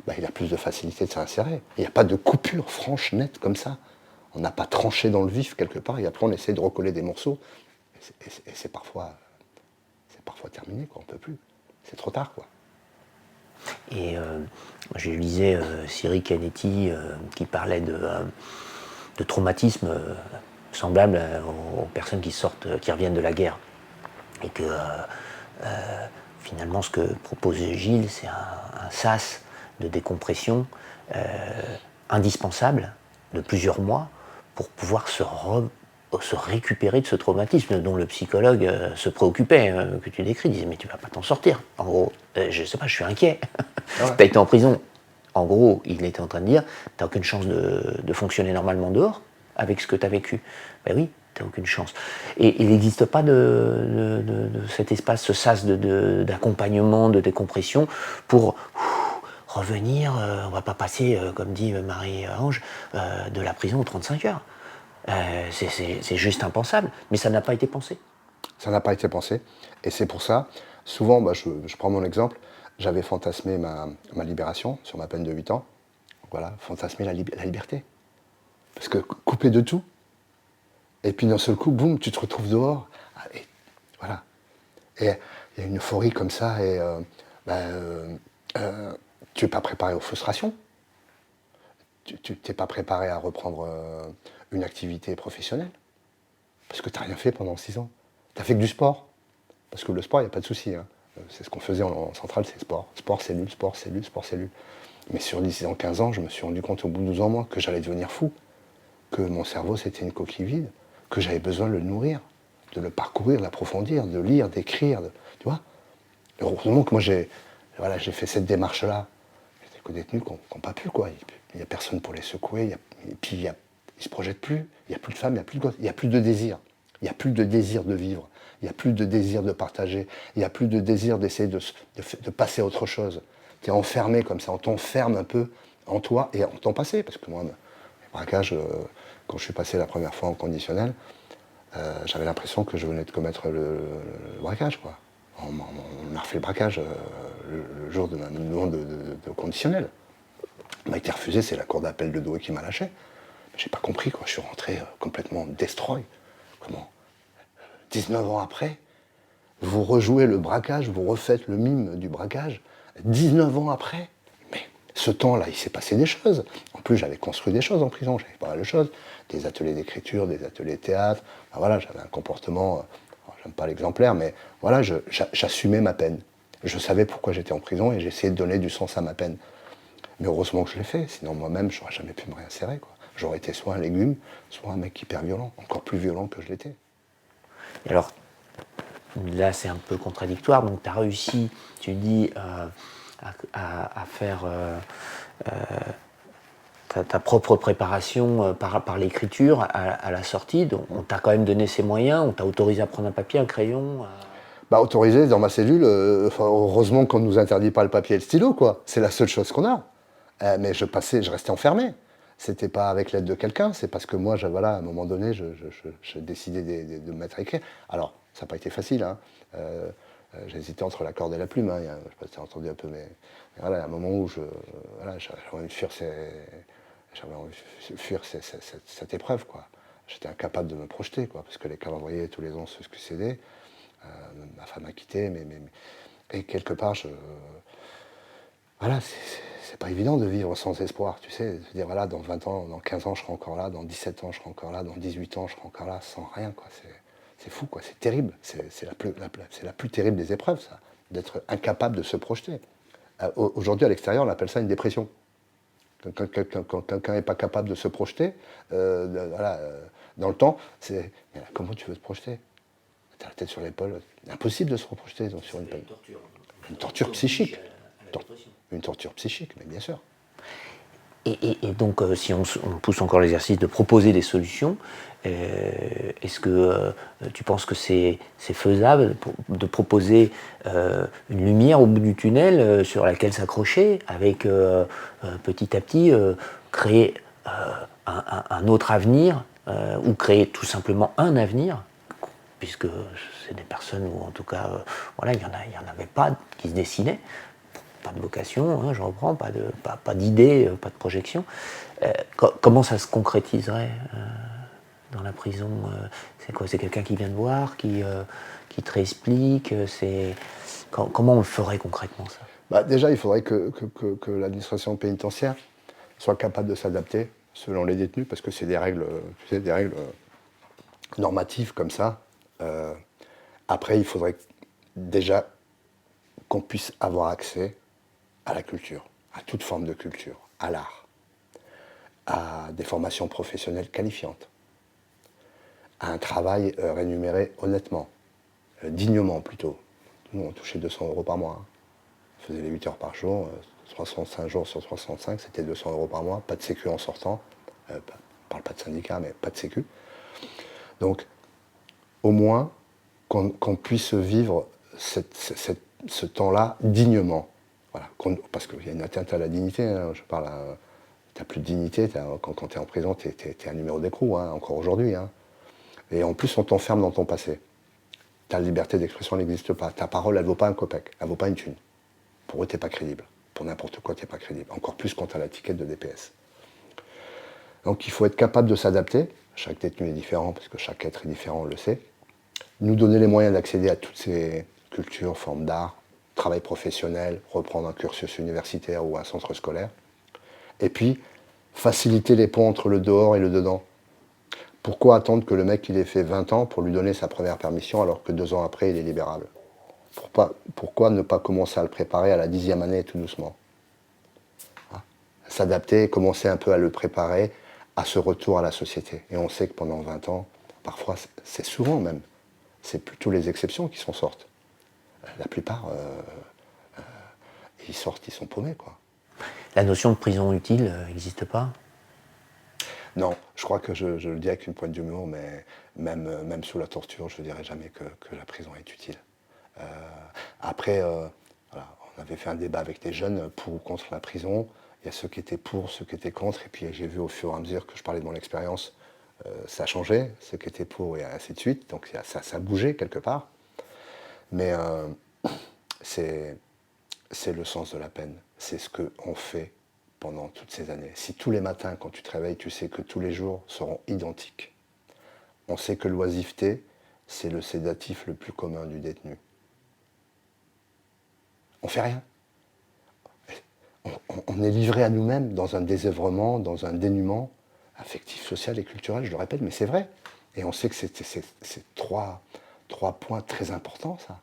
ben, il a plus de facilité de s'insérer. Il n'y a pas de coupure franche, nette, comme ça. On n'a pas tranché dans le vif quelque part, et après on essaie de recoller des morceaux. Et c'est parfois terminé, quoi. On ne peut plus. C'est trop tard, quoi. Et je lisais Cyril Canetti qui parlait de traumatismes semblables aux personnes qui reviennent de la guerre. Et que finalement, ce que propose Gilles, c'est un sas de décompression indispensable de plusieurs mois pour pouvoir se récupérer de ce traumatisme dont le psychologue se préoccupait, que tu décris, disait mais tu vas pas t'en sortir. En gros, je sais pas, je suis inquiet. Ah ouais. Tu as été en prison. En gros, il était en train de dire, t'as aucune chance de fonctionner normalement dehors avec ce que tu as vécu. Ben oui, t'as aucune chance. Et il n'existe pas de cet espace, ce sas d'accompagnement, de décompression pour revenir, on va pas passer, comme dit Marie-Ange, de la prison aux 35 heures. C'est juste impensable, mais ça n'a pas été pensé. Ça n'a pas été pensé. Et c'est pour ça, souvent, bah, je prends mon exemple, j'avais fantasmé ma libération sur ma peine de 8 ans. Voilà, fantasmer la liberté. Parce que coupé de tout, et puis d'un seul coup, boum, tu te retrouves dehors. Et voilà. Et il y a une euphorie comme ça, et tu n'es pas préparé aux frustrations. Tu n'es pas préparé à reprendre une activité professionnelle. Parce que tu n'as rien fait pendant 6 ans. Tu as fait que du sport. Parce que le sport, il n'y a pas de souci. Hein. C'est ce qu'on faisait en centrale, c'est sport. Sport, cellule, sport, cellule, sport, cellule. Mais sur 10 ans, 15 ans, je me suis rendu compte au bout de 12 ans, moi, que j'allais devenir fou. Que mon cerveau, c'était une coquille vide. Que j'avais besoin de le nourrir, de le parcourir, de l'approfondir, de lire, d'écrire. Tu vois. Heureusement que moi, j'ai fait cette démarche-là. Il y a des co-détenus qui n'ont pas pu, quoi. Il n'y a personne pour les secouer. Et puis, il ils se projettent plus. Il n'y a plus de femmes, il n'y a plus de gosses, il n'y a plus de désir. Il n'y a plus de désir de vivre. Il n'y a plus de désir de partager. Il n'y a plus de désir d'essayer de passer à autre chose. Tu es enfermé comme ça. On t'enferme un peu en toi et en ton passé. Parce que moi, le braquage, quand je suis passé la première fois en conditionnel, j'avais l'impression que je venais de commettre le braquage, quoi. On m'a refait le braquage le jour de ma demande de conditionnel. Il m'a été refusé, c'est la cour d'appel de Douai qui m'a lâché. J'ai pas compris, quoi. Je suis rentré complètement destroy. Comment 19 ans après, vous rejouez le braquage, vous refaites le mime du braquage. 19 ans après. Mais ce temps-là, il s'est passé des choses. En plus, j'avais construit des choses en prison, j'avais pas mal de choses. Des ateliers d'écriture, des ateliers de théâtre. Enfin, voilà, j'avais un comportement, j'aime pas l'exemplaire, mais voilà, j'assumais ma peine. Je savais pourquoi j'étais en prison et j'essayais de donner du sens à ma peine. Mais heureusement que je l'ai fait, sinon moi-même, j'aurais jamais pu me réinsérer, quoi. J'aurais été soit un légume, soit un mec hyper violent, encore plus violent que je l'étais. Et alors, là, c'est un peu contradictoire. Donc, tu as réussi, tu dis, à faire ta propre préparation par l'écriture à la sortie. Donc, on t'a quand même donné ses moyens, on t'a autorisé à prendre un papier, un crayon. Bah, autorisé dans ma cellule, heureusement qu'on ne nous interdit pas le papier et le stylo, quoi. C'est la seule chose qu'on a. Mais je restais enfermé. C'était pas avec l'aide de quelqu'un, c'est parce que moi, voilà, à un moment donné, je décidais de me mettre à écrire. Alors, ça n'a pas été facile, hein. J'ai hésité entre la corde et la plume, hein. Je ne sais pas si tu as entendu un peu, mais voilà, il y a un moment où j'avais envie de fuir cette épreuve, quoi. J'étais incapable de me projeter, quoi, parce que les calendriers tous les ans se succédaient. Ma femme a quitté, et quelque part, voilà, c'est pas évident de vivre sans espoir, tu sais, de se dire, voilà, dans 20 ans, dans 15 ans, je serai encore là, dans 17 ans, je serai encore là, dans 18 ans, je serai encore là, sans rien, quoi. C'est fou, quoi, c'est terrible, c'est la plus terrible des épreuves, ça, d'être incapable de se projeter. Aujourd'hui, à l'extérieur, on appelle ça une dépression. Quand quelqu'un n'est pas capable de se projeter, voilà, dans le temps, mais comment tu veux te projeter? T'as la tête sur l'épaule, impossible de se projeter sur une peine. Une torture psychique. Une torture psychique, mais bien sûr. Et donc, si on pousse encore l'exercice de proposer des solutions, est-ce que tu penses que c'est faisable de proposer une lumière au bout du tunnel sur laquelle s'accrocher, avec petit à petit créer un autre avenir, ou créer tout simplement un avenir, puisque c'est des personnes où, en tout cas, voilà, il y en avait pas qui se dessinaient. Pas de vocation, hein, je reprends, pas d'idée, pas de projection. Comment ça se concrétiserait dans la prison? C'est quoi? C'est quelqu'un qui vient te voir, qui te réexplique? Comment on le ferait concrètement, ça? Bah, déjà, il faudrait que l'administration pénitentiaire soit capable de s'adapter selon les détenus, parce que c'est des règles, tu sais, des règles normatives comme ça. Après, il faudrait déjà qu'on puisse avoir accès à la culture, à toute forme de culture, à l'art, à des formations professionnelles qualifiantes, à un travail rémunéré honnêtement, dignement plutôt. Nous, on touchait 200 € par mois. Hein. On faisait les 8 heures par jour, 305 jours sur 365, c'était 200 € par mois, pas de sécu en sortant, on ne parle pas de syndicat, mais pas de sécu. Donc, au moins, qu'on puisse vivre ce temps-là dignement. Voilà, parce qu'il y a une atteinte à la dignité, hein, tu n'as plus de dignité, quand tu es en prison, tu es un numéro d'écrou, hein, encore aujourd'hui. Hein. Et en plus, on t'enferme dans ton passé. Ta liberté d'expression n'existe pas. Ta parole, elle ne vaut pas un copec, elle ne vaut pas une thune. Pour eux, tu n'es pas crédible. Pour n'importe quoi, tu n'es pas crédible. Encore plus quand tu as la ticket de DPS. Donc il faut être capable de s'adapter. Chaque détenu est différent, parce que chaque être est différent, on le sait. Nous donner les moyens d'accéder à toutes ces cultures, formes d'art, travail professionnel, reprendre un cursus universitaire ou un centre scolaire. Et puis, faciliter les ponts entre le dehors et le dedans. Pourquoi attendre que le mec il ait fait 20 ans pour lui donner sa première permission alors que 2 ans après il est libérable? Pourquoi ne pas commencer à le préparer à la 10e année tout doucement? Hein? S'adapter, commencer un peu à le préparer à ce retour à la société. Et on sait que pendant 20 ans, parfois, c'est souvent même, c'est plutôt les exceptions qui s'en sortent. La plupart, ils sortent, ils sont paumés, quoi. La notion de prison utile n'existe pas? Non, je crois que je le dis avec une pointe d'humour, mais même sous la torture, je ne dirais jamais que la prison est utile. Euh, après, voilà, on avait fait un débat avec des jeunes pour ou contre la prison. Il y a ceux qui étaient pour, ceux qui étaient contre. Et puis j'ai vu au fur et à mesure que je parlais de mon expérience, ça changeait, ceux qui étaient pour et ainsi de suite. Donc ça bougeait quelque part. Mais c'est le sens de la peine. C'est ce qu'on fait pendant toutes ces années. Si tous les matins, quand tu te réveilles, tu sais que tous les jours seront identiques, on sait que l'oisiveté, c'est le sédatif le plus commun du détenu. On fait rien. On est livré à nous-mêmes dans un désœuvrement, dans un dénuement affectif, social et culturel, je le répète, mais c'est vrai. Et on sait que c'est trois points très importants, ça.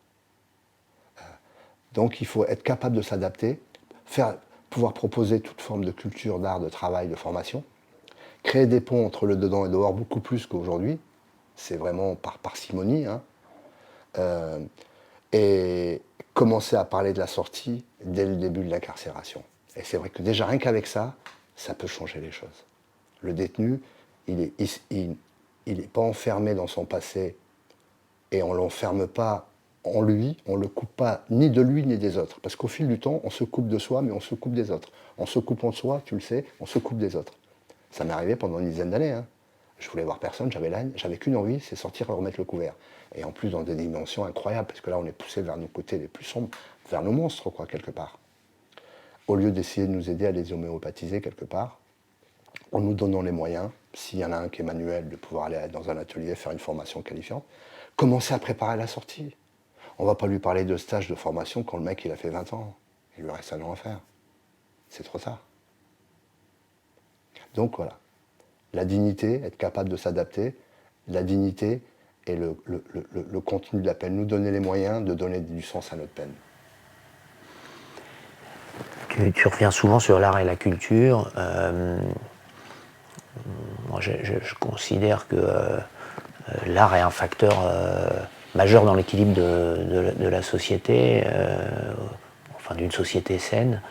Donc il faut être capable de s'adapter, pouvoir proposer toute forme de culture, d'art, de travail, de formation, créer des ponts entre le dedans et dehors beaucoup plus qu'aujourd'hui, c'est vraiment par parcimonie, hein. Et commencer à parler de la sortie dès le début de l'incarcération. Et c'est vrai que déjà rien qu'avec ça, ça peut changer les choses. Le détenu, il est pas enfermé dans son passé et on ne l'enferme pas en lui, on ne le coupe pas ni de lui ni des autres. Parce qu'au fil du temps, on se coupe de soi, mais on se coupe des autres. En se coupant de soi, tu le sais, on se coupe des autres. Ça m'est arrivé pendant une dizaine d'années, hein. Je voulais voir personne, j'avais qu'une envie, c'est sortir et remettre le couvert. Et en plus dans des dimensions incroyables, parce que là on est poussé vers nos côtés les plus sombres, vers nos monstres, quoi, quelque part. Au lieu d'essayer de nous aider à les homéopathiser quelque part, en nous donnant les moyens, s'il y en a un qui est manuel, de pouvoir aller dans un atelier, faire une formation qualifiante, commencer à préparer la sortie. On ne va pas lui parler de stage de formation quand le mec il a fait 20 ans. Il lui reste un an à faire. C'est trop tard. Donc voilà. La dignité, être capable de s'adapter, la dignité et le contenu de la peine, nous donner les moyens de donner du sens à notre peine. Tu reviens souvent sur l'art et la culture. Moi, je considère que l'art est un facteur majeur dans l'équilibre de la société, enfin d'une société saine.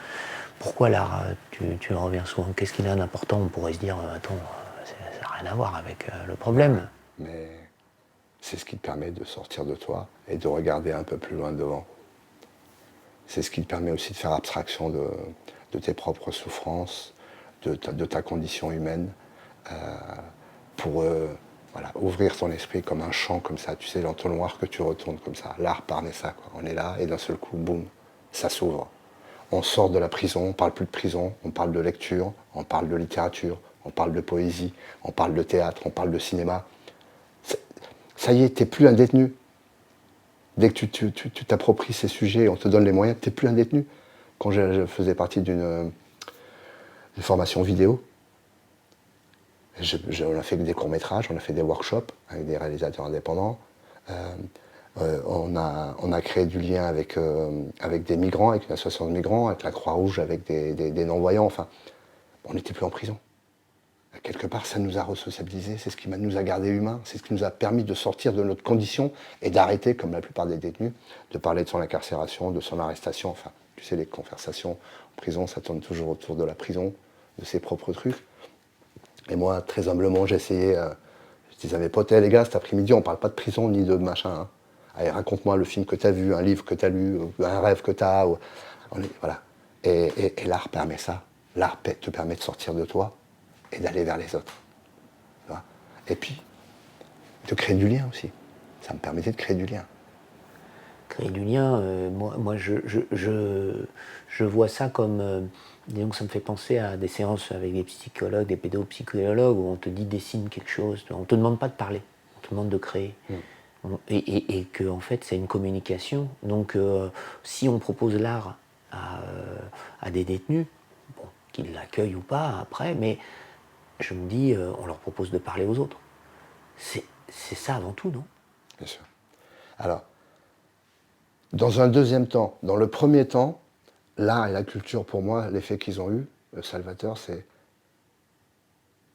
Pourquoi l'art, tu reviens souvent? Qu'est-ce qu'il a d'important? On pourrait se dire, attends, ça n'a rien à voir avec le problème. Mais c'est ce qui te permet de sortir de toi et de regarder un peu plus loin devant. C'est ce qui te permet aussi de faire abstraction de tes propres souffrances, de ta condition humaine, pour voilà, ouvrir ton esprit comme un champ comme ça, tu sais, l'entonnoir que tu retournes comme ça. L'art permet ça, quoi. On est là et d'un seul coup, boum, ça s'ouvre. On sort de la prison, on ne parle plus de prison, on parle de lecture, on parle de littérature, on parle de poésie, on parle de théâtre, on parle de cinéma. Ça y est, tu n'es plus un détenu. Dès que tu t'appropries ces sujets, on te donne les moyens, tu n'es plus un détenu. Quand je faisais partie d'une formation vidéo, on a fait des courts-métrages, on a fait des workshops avec des réalisateurs indépendants. On a créé du lien avec des migrants, avec une association de migrants, avec la Croix-Rouge, avec des non-voyants. Enfin, on n'était plus en prison. Quelque part, ça nous a resociabilisés, c'est ce qui nous a gardés humains, c'est ce qui nous a permis de sortir de notre condition et d'arrêter, comme la plupart des détenus, de parler de son incarcération, de son arrestation. Enfin, tu sais, les conversations en prison, ça tourne toujours autour de la prison, de ses propres trucs. Et moi, très humblement, j'essayais, je disais à mes potes, les gars, cet après-midi, on ne parle pas de prison ni de machin. Hein. Allez, raconte-moi le film que tu as vu, un livre que tu as lu, un rêve que tu as. Voilà. Et l'art permet ça. L'art te permet de sortir de toi et d'aller vers les autres. Et puis, de créer du lien aussi. Ça me permettait de créer du lien. Créer du lien, moi je vois ça comme, disons que ça me fait penser à des séances avec des psychologues, des pédopsychologues, où on te dit dessine quelque chose, on ne te demande pas de parler, on te demande de créer. Et que en fait c'est une communication. Donc si on propose l'art à des détenus, bon, qu'ils l'accueillent ou pas après, mais je me dis, on leur propose de parler aux autres. C'est ça avant tout, non? Bien sûr. Alors, dans un deuxième temps, dans le premier temps, l'art et la culture, pour moi, l'effet qu'ils ont eu, Salvatore, c'est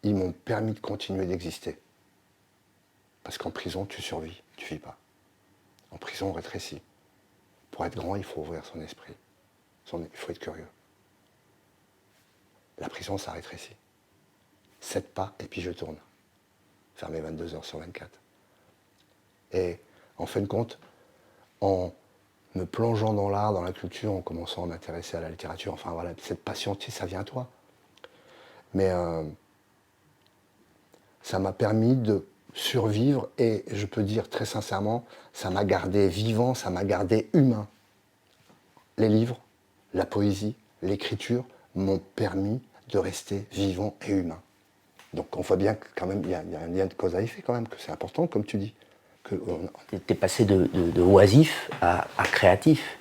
ils m'ont permis de continuer d'exister. Parce qu'en prison, tu survis, tu vis pas. En prison, on rétrécit. Pour être grand, il faut ouvrir son esprit. Il faut être curieux. La prison, ça rétrécit. 7 pas, et puis je tourne. Fermé 22 heures sur 24. Et en fin de compte, en me plongeant dans l'art, dans la culture, en commençant à m'intéresser à la littérature, enfin voilà, cette passion, tu sais, ça vient à toi. Mais ça m'a permis de survivre et je peux dire très sincèrement, ça m'a gardé vivant, ça m'a gardé humain. Les livres, la poésie, l'écriture m'ont permis de rester vivant et humain. Donc on voit bien que quand même, il y a un lien de cause à effet quand même, que c'est important, comme tu dis. Tu es passé de oisif à créatif.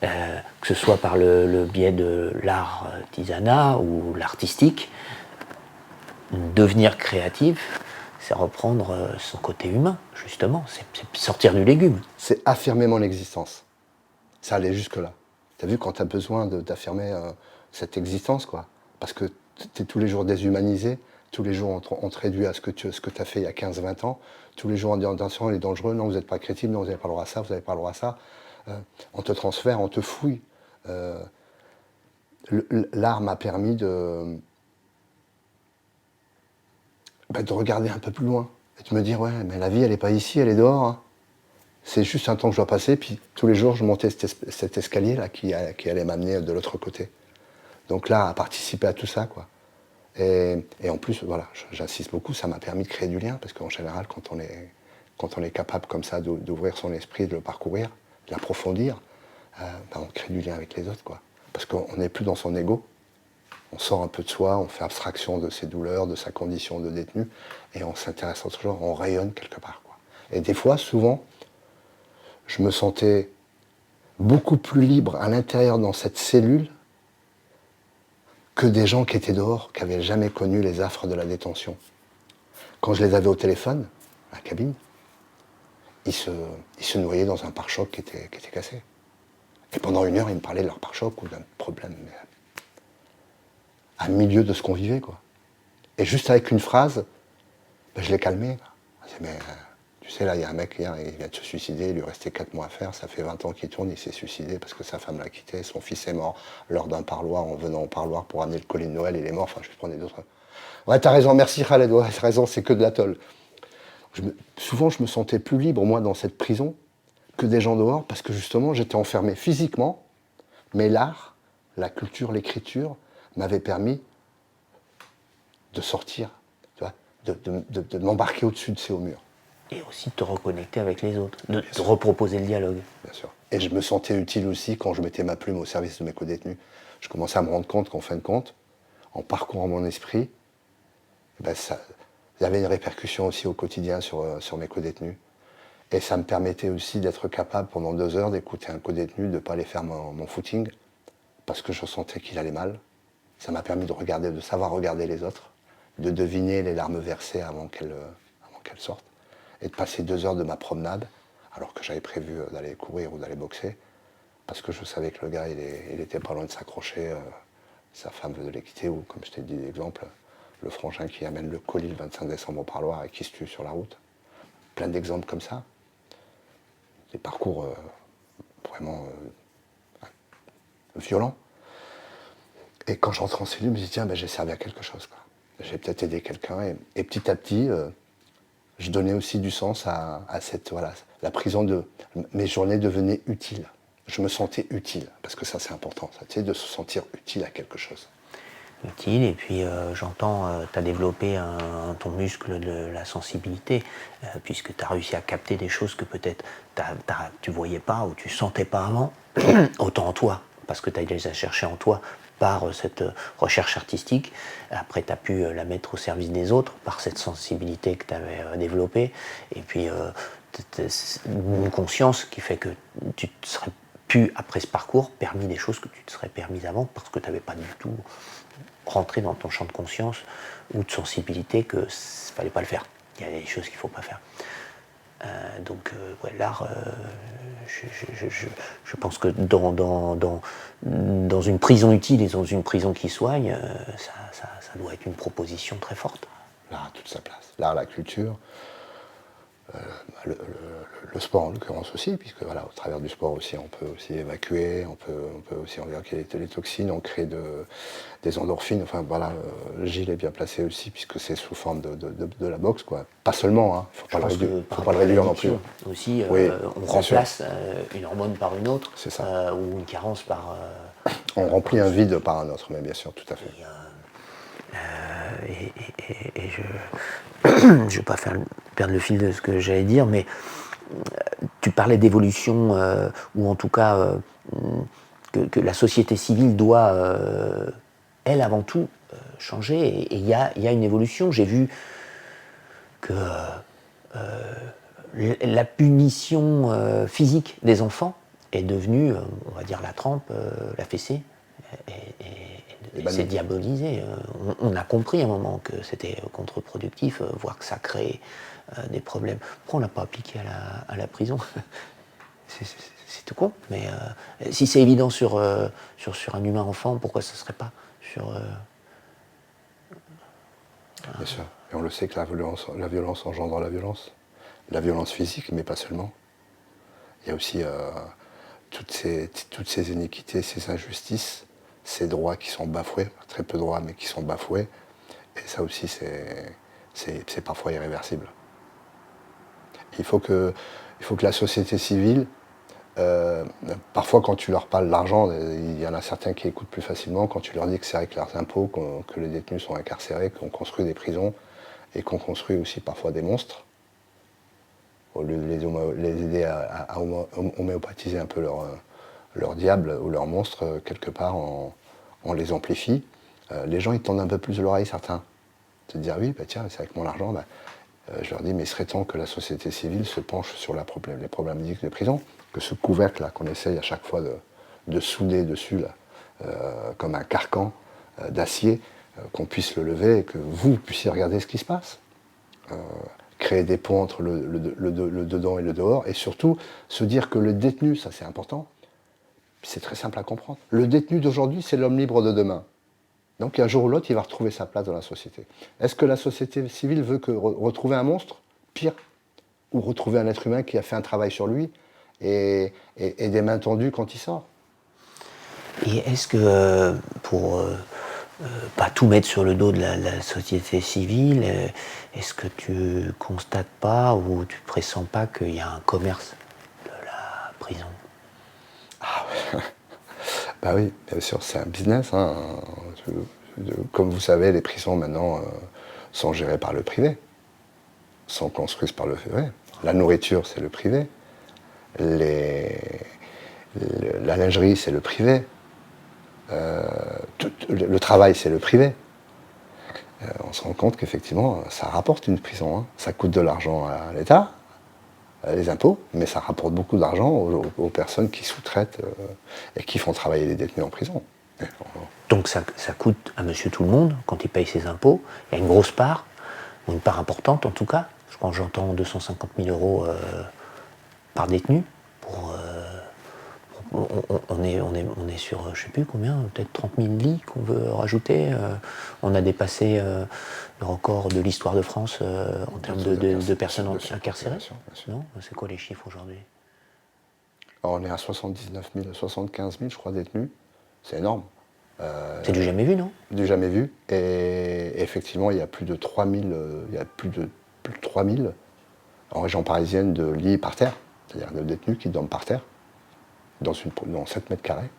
Que ce soit par le biais de l'art artisanat ou l'artistique, devenir créatif, c'est reprendre son côté humain, justement, c'est sortir du légume. C'est affirmer mon existence. Ça allait jusque-là. Tu as vu quand tu as besoin d'affirmer cette existence, quoi. Parce que tu es tous les jours déshumanisé, tous les jours on te réduit à ce que tu as fait il y a 15-20 ans, tous les jours on dit attention, il est dangereux, non, vous n'êtes pas crédible, non, vous n'avez pas le droit à ça, vous n'avez pas le droit à ça. On te transfère, on te fouille. L'art m'a permis de regarder un peu plus loin et de me dire ouais, mais la vie elle n'est pas ici, elle est dehors. Hein. C'est juste un temps que je dois passer, puis tous les jours je montais cet escalier là qui allait m'amener de l'autre côté. Donc là, à participer à tout ça, quoi. Et en plus, voilà, j'insiste beaucoup, ça m'a permis de créer du lien, parce qu'en général, quand on est capable comme ça d'ouvrir son esprit, de le parcourir, de l'approfondir, on crée du lien avec les autres, quoi. Parce qu'on n'est plus dans son ego, on sort un peu de soi, on fait abstraction de ses douleurs, de sa condition de détenu, et on s'intéresse à autre chose, on rayonne quelque part, quoi. Et des fois, souvent, je me sentais beaucoup plus libre à l'intérieur dans cette cellule que des gens qui étaient dehors, qui n'avaient jamais connu les affres de la détention. Quand je les avais au téléphone, à la cabine, ils se noyaient dans un pare-choc qui était cassé. Et pendant 1 heure, ils me parlaient de leur pare-choc ou d'un problème, mais à milieu de ce qu'on vivait, quoi. Et juste avec une phrase, je les calmais. Je disais, mais tu sais, là, il y a un mec hier, il vient de se suicider, il lui restait 4 mois à faire, ça fait 20 ans qu'il tourne, il s'est suicidé parce que sa femme l'a quitté, son fils est mort lors d'un parloir, en venant au parloir pour amener le colis de Noël, il est mort, enfin je prenais d'autres. Ouais, t'as raison, merci Khaled, ouais, t'as raison, c'est que de la tôle. Souvent, je me sentais plus libre, moi, dans cette prison, que des gens dehors, parce que justement, j'étais enfermé physiquement, mais l'art, la culture, l'écriture m'avaient permis de sortir, tu vois, de m'embarquer au-dessus de ces hauts murs. Et aussi de te reconnecter avec les autres, de reproposer le dialogue. Bien sûr. Et je me sentais utile aussi quand je mettais ma plume au service de mes codétenus. Je commençais à me rendre compte qu'en fin de compte, en parcourant mon esprit, il y avait une répercussion aussi au quotidien sur mes codétenus. Et ça me permettait aussi d'être capable pendant 2 heures d'écouter un codétenu, de ne pas aller faire mon footing, parce que je sentais qu'il allait mal. Ça m'a permis de savoir regarder les autres, de deviner les larmes versées avant qu'elles sortent, et de passer 2 heures de ma promenade, alors que j'avais prévu d'aller courir ou d'aller boxer, parce que je savais que le gars, il était pas loin de s'accrocher, sa femme venait de les quitter, ou comme je t'ai dit l'exemple, le frangin qui amène le colis le 25 décembre au parloir et qui se tue sur la route. Plein d'exemples comme ça. Des parcours vraiment violents. Et quand je rentre en cellule, je me dis, tiens, j'ai servi à quelque chose, quoi. J'ai peut-être aidé quelqu'un. Et petit à petit, je donnais aussi du sens à cette, voilà, la prison mes journées devenaient utiles. Je me sentais utile, parce que ça, c'est important, ça, tu sais, de se sentir utile à quelque chose. Utile, et puis j'entends, tu as développé ton muscle de la sensibilité, puisque tu as réussi à capter des choses que peut-être tu voyais pas ou tu sentais pas avant, autant en toi, parce que tu les as cherchées en toi par cette recherche artistique. Après, tu as pu la mettre au service des autres par cette sensibilité que tu avais développée, et puis une conscience qui fait que tu te serais pu, après ce parcours, permis des choses que tu te serais permises avant, parce que tu n'avais pas du tout rentré dans ton champ de conscience ou de sensibilité que ne fallait pas le faire. Il y a des choses qu'il ne faut pas faire. Donc ouais, l'art, je pense que dans une prison utile et dans une prison qui soigne, ça doit être une proposition très forte. L'art a toute sa place. L'art, la culture, le sport en l'occurrence aussi, puisque voilà, au travers du sport aussi, on peut aussi évacuer, on peut aussi enlever les toxines, on crée des endorphines. Enfin voilà, Gilles est bien placé aussi, puisque c'est sous forme de la boxe, quoi. Pas seulement, hein, Je pense que par faut pas le rapport à réduire non plus. l'addiction aussi, Oui, on c'est sûr. remplace une hormone par une autre, C'est ça. ou une carence par... On remplit un vide par un autre, mais bien sûr, tout à fait. et je ne vais pas perdre le fil de ce que j'allais dire, mais tu parlais d'évolution, ou en tout cas que la société civile doit, elle avant tout, changer, et il y a une évolution. J'ai vu que la punition physique des enfants est devenue, on va dire, la trempe, la fessée, et c'est diabolisé. On a compris à un moment que c'était contre-productif, voire que ça créait des problèmes. Pourquoi on ne l'a pas appliqué à la prison? C'est tout con, mais si c'est évident sur un humain enfant, pourquoi ce ne serait pas sur... Bien sûr. Et on le sait que la violence engendre la violence physique, mais pas seulement. Il y a aussi toutes ces iniquités, ces injustices, ces droits qui sont bafoués, très peu de droits, mais qui sont bafoués. Et ça aussi, c'est parfois irréversible. Il faut que la société civile, parfois quand tu leur parles d'argent, il y en a certains qui écoutent plus facilement quand tu leur dis que c'est avec leurs impôts que les détenus sont incarcérés, qu'on construit des prisons et qu'on construit aussi parfois des monstres, au lieu de les aider à homéopathiser un peu leur diable ou leur monstre, quelque part on les amplifie. Les gens ils tendent un peu plus l'oreille, certains. Se dire oui, bah tiens, c'est avec mon argent. Bah, je leur dis, mais il serait temps que la société civile se penche sur les problématiques des prisons, que ce couvercle-là qu'on essaye à chaque fois de souder dessus, là, comme un carcan d'acier, qu'on puisse le lever et que vous puissiez regarder ce qui se passe. Créer des ponts entre le dedans et le dehors, et surtout se dire que le détenu, ça c'est important, c'est très simple à comprendre. Le détenu d'aujourd'hui, c'est l'homme libre de demain. Donc un jour ou l'autre, il va retrouver sa place dans la société. Est-ce que la société civile veut retrouver un monstre? Pire. Ou retrouver un être humain qui a fait un travail sur lui et des mains tendues quand il sort? Et est-ce que, pour pas tout mettre sur le dos de la société civile, est-ce que tu constates pas ou tu pressens pas qu'il y a un commerce de la prison? Bah oui, bien sûr, c'est un business. Hein. Comme vous savez, les prisons maintenant sont gérées par le privé, sont construites par le privé. La nourriture, c'est le privé. La lingerie, c'est le privé. Le travail, c'est le privé. On se rend compte qu'effectivement, ça rapporte une prison. Hein. Ça coûte de l'argent à l'État, les impôts, mais ça rapporte beaucoup d'argent aux personnes qui sous-traitent et qui font travailler les détenus en prison. Donc ça coûte à monsieur tout le monde quand il paye ses impôts. Il y a une grosse part, ou une part importante en tout cas. Je crois que j'entends 250 000 euros par détenu. On est sur, je ne sais plus combien, peut-être 30 000 lits qu'on veut rajouter. On a dépassé le record de l'histoire de France en termes de personnes incarcérées. Non, c'est quoi les chiffres aujourd'hui? On est à 79 000, 75 000, je crois, détenus. C'est énorme. C'est du jamais vu, non? Du jamais vu. Et effectivement, il y a plus de 3 000, plus de 3 000 en région parisienne de lits par terre, c'est-à-dire de détenus qui dorment par terre, dans 7 mètres carrés.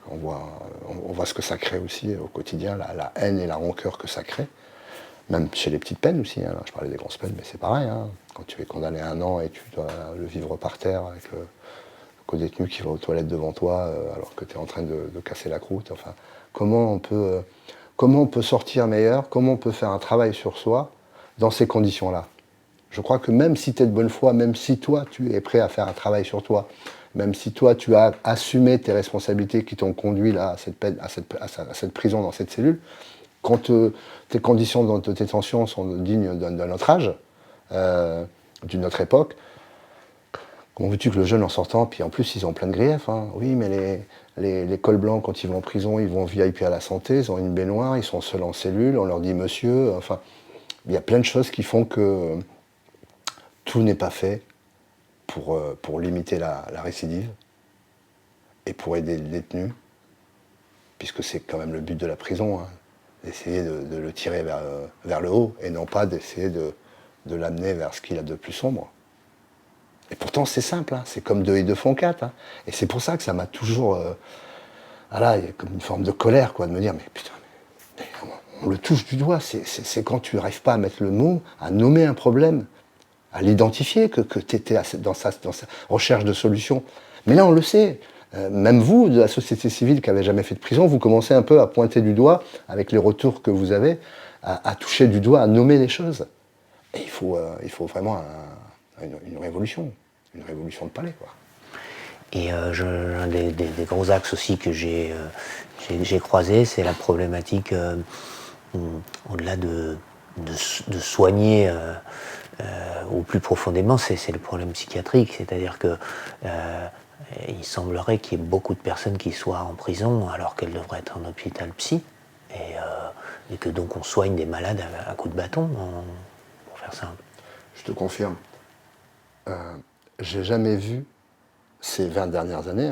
On voit ce que ça crée aussi au quotidien, la haine et la rancœur que ça crée. Même chez les petites peines aussi, hein. Là, je parlais des grosses peines, mais c'est pareil. Hein. Quand tu es condamné à 1 an et tu dois le vivre par terre avec le co-détenu qui va aux toilettes devant toi alors que tu es en train de casser la croûte. Enfin, comment on peut sortir meilleur? Comment on peut faire un travail sur soi dans ces conditions-là? Je crois que même si tu es de bonne foi, même si toi tu es prêt à faire un travail sur toi, même si toi tu as assumé tes responsabilités qui t'ont conduit là, à cette prison, dans cette cellule, quand tes conditions de détention sont dignes d'un autre âge, d'une autre époque, comment veux-tu que le jeune en sortant, puis en plus ils ont plein de griefs, hein. Oui, mais les cols blancs quand ils vont en prison, ils vont VIP à la santé, ils ont une baignoire, ils sont seuls en cellule, on leur dit monsieur, enfin, il y a plein de choses qui font que tout n'est pas fait pour limiter la récidive et pour aider le détenu, puisque c'est quand même le but de la prison, hein, d'essayer de le tirer vers le haut et non pas d'essayer de l'amener vers ce qu'il a de plus sombre. Et pourtant c'est simple, hein, c'est comme 2 et 2 font 4. Hein, et c'est pour ça que ça m'a toujours... voilà, il y a comme une forme de colère, quoi, de me dire, mais putain, mais on le touche du doigt, c'est quand tu n'arrives pas à mettre le mot, à nommer un problème, à l'identifier, que tu étais dans sa recherche de solutions. Mais là, on le sait. Même vous, de la société civile qui n'avez jamais fait de prison, vous commencez un peu à pointer du doigt, avec les retours que vous avez, à toucher du doigt, à nommer les choses. Et il faut vraiment une révolution de palais, quoi. Et un des gros axes aussi que j'ai croisé, c'est la problématique, au-delà de soigner au plus profondément, c'est le problème psychiatrique. C'est-à-dire que il semblerait qu'il y ait beaucoup de personnes qui soient en prison alors qu'elles devraient être en hôpital psy, et que donc on soigne des malades à coups de bâton, pour faire simple. Je te confirme. J'ai jamais vu, ces 20 dernières années,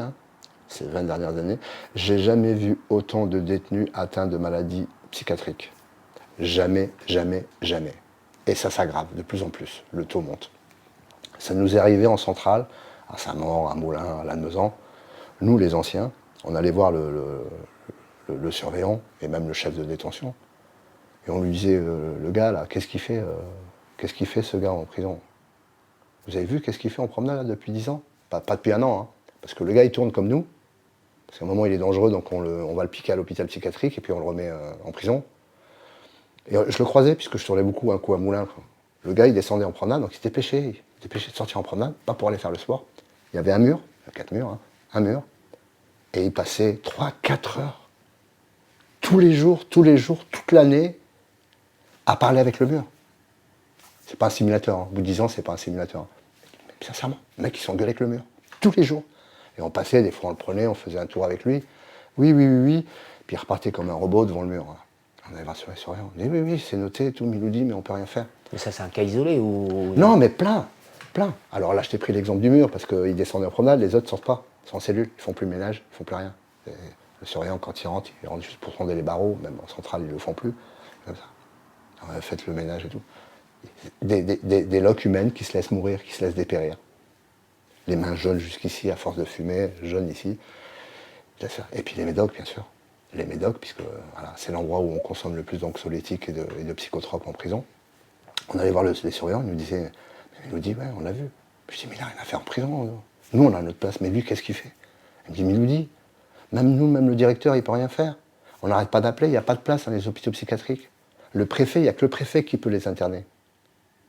j'ai jamais vu autant de détenus atteints de maladies psychiatriques. Jamais, jamais, jamais. Et ça s'aggrave de plus en plus. Le taux monte. Ça nous est arrivé en centrale, à Saint-Maur, à Moulins, à Lannemezan. Nous, les anciens, on allait voir le surveillant et même le chef de détention. Et on lui disait, le gars là, qu'est-ce qu'il fait ce gars en prison? Vous avez vu qu'est-ce qu'il fait en promenade là, depuis 10 ans? Pas depuis 1 an, hein. Parce que le gars il tourne comme nous. Parce qu'à un moment il est dangereux, donc on va le piquer à l'hôpital psychiatrique et puis on le remet en prison. Et je le croisais, puisque je tournais beaucoup un coup à Moulins. Le gars il descendait en promenade, donc il était dépêché de sortir en promenade, pas pour aller faire le sport. Il y avait un mur, 4 murs, hein, un mur. Et il passait 3-4 heures, tous les jours, toute l'année, à parler avec le mur. C'est pas un simulateur, hein. Au bout de 10 ans, c'est pas un simulateur. Mais sincèrement, le mec il s'engueulait avec le mur, tous les jours. Et on passait, des fois on le prenait, on faisait un tour avec lui. Oui. Puis il repartait comme un robot devant le mur. On avait rassuré sur rien. On dit oui, c'est noté, tout, Miloudi, mais on peut rien faire. Mais ça, c'est un cas isolé ou... Non, mais plein. Alors là, je t'ai pris l'exemple du mur, parce qu'ils descendaient en promenade, les autres ne sortent pas. Ils sont en cellule, ils font plus le ménage, ils font plus rien. Et le surveillant, quand il rentre juste pour sonder les barreaux, même en centrale, ils le font plus. Comme ça. Faites le ménage et tout. Des loques humaines qui se laissent mourir, qui se laissent dépérir. Les mains jaunes jusqu'ici, à force de fumer, jaunes ici. Et puis les médocs, bien sûr. Les médocs, puisque voilà, c'est l'endroit où on consomme le plus d'anxiolytiques et de psychotropes en prison. On allait voir les surveillants, il nous dit, ouais, on l'a vu. Je dis, mais il n'a rien à faire en prison. Nous, on a notre place, mais lui, qu'est-ce qu'il fait? Il me dit, mais il nous dit, même le directeur, il ne peut rien faire. On n'arrête pas d'appeler, il n'y a pas de place dans les hôpitaux psychiatriques. Le préfet, il n'y a que le préfet qui peut les interner.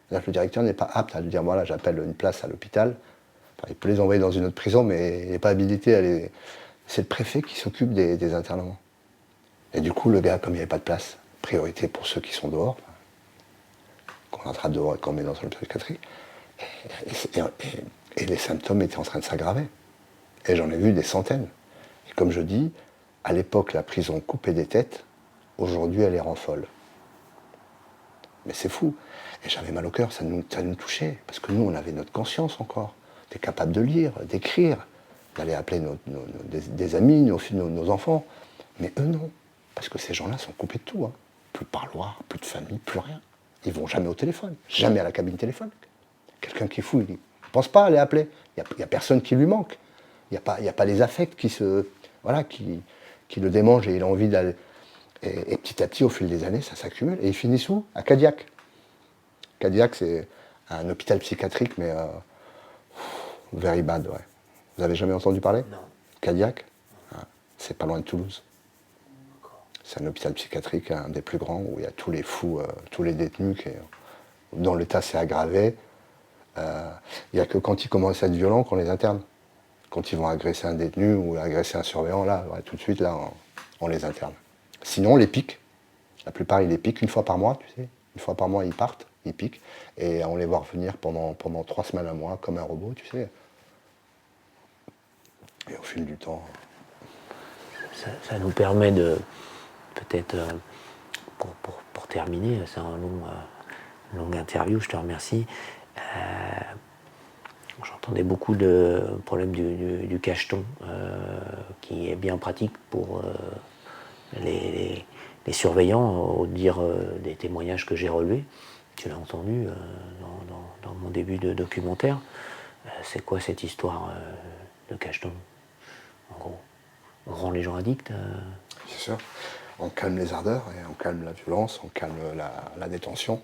C'est-à-dire que le directeur n'est pas apte à lui dire, voilà, j'appelle une place à l'hôpital. Enfin, il peut les envoyer dans une autre prison, mais il n'est pas habilité à les... C'est le préfet qui s'occupe des internements. Et du coup, le gars, comme il n'y avait pas de place, priorité pour ceux qui sont dehors, qu'on attrape dehors et qu'on met dans un hôpital psychiatrique, et les symptômes étaient en train de s'aggraver. Et j'en ai vu des centaines. Et comme je dis, à l'époque, la prison coupait des têtes, aujourd'hui, elle les rend folle. Mais c'est fou. Et j'avais mal au cœur, ça nous touchait, parce que nous, on avait notre conscience encore. On était capable de lire, d'écrire, d'aller appeler des amis, nos enfants. Mais eux, non. Parce que ces gens-là sont coupés de tout. Hein. Plus de parloir, plus de famille, plus rien. Ils vont jamais au téléphone, jamais à la cabine téléphonique. Quelqu'un qui fouille, il ne pense pas à aller appeler. Il n'y a personne qui lui manque. Il n'y a pas les affects qui le démangent et il a envie d'aller. Et petit à petit, au fil des années, ça s'accumule. Et ils finissent où? À Cadillac. Cadillac, c'est un hôpital psychiatrique, mais very bad, ouais. Vous avez jamais entendu parler? Non. Cadillac, c'est pas loin de Toulouse. C'est un hôpital psychiatrique, un des plus grands, où il y a tous les fous, tous les détenus, dont l'état s'est aggravé. Il n'y a que quand ils commencent à être violents qu'on les interne. Quand ils vont agresser un détenu ou agresser un surveillant, là, ouais, tout de suite, là, on les interne. Sinon, on les pique. La plupart, ils les piquent 1 fois par mois, tu sais. 1 fois par mois, ils partent, ils piquent. Et on les voit revenir pendant 3 semaines à mois, comme un robot, tu sais. Et au fil du temps... Ça nous permet de, peut-être, pour terminer, c'est une longue interview, je te remercie, J'entendais beaucoup de problèmes du cacheton, qui est bien pratique pour les, les surveillants, au dire des témoignages que j'ai relevés. Tu l'as entendu dans mon début de documentaire. C'est quoi cette histoire de cacheton, en gros? On rend les gens addicts. C'est sûr. On calme les ardeurs et on calme la violence, on calme la détention.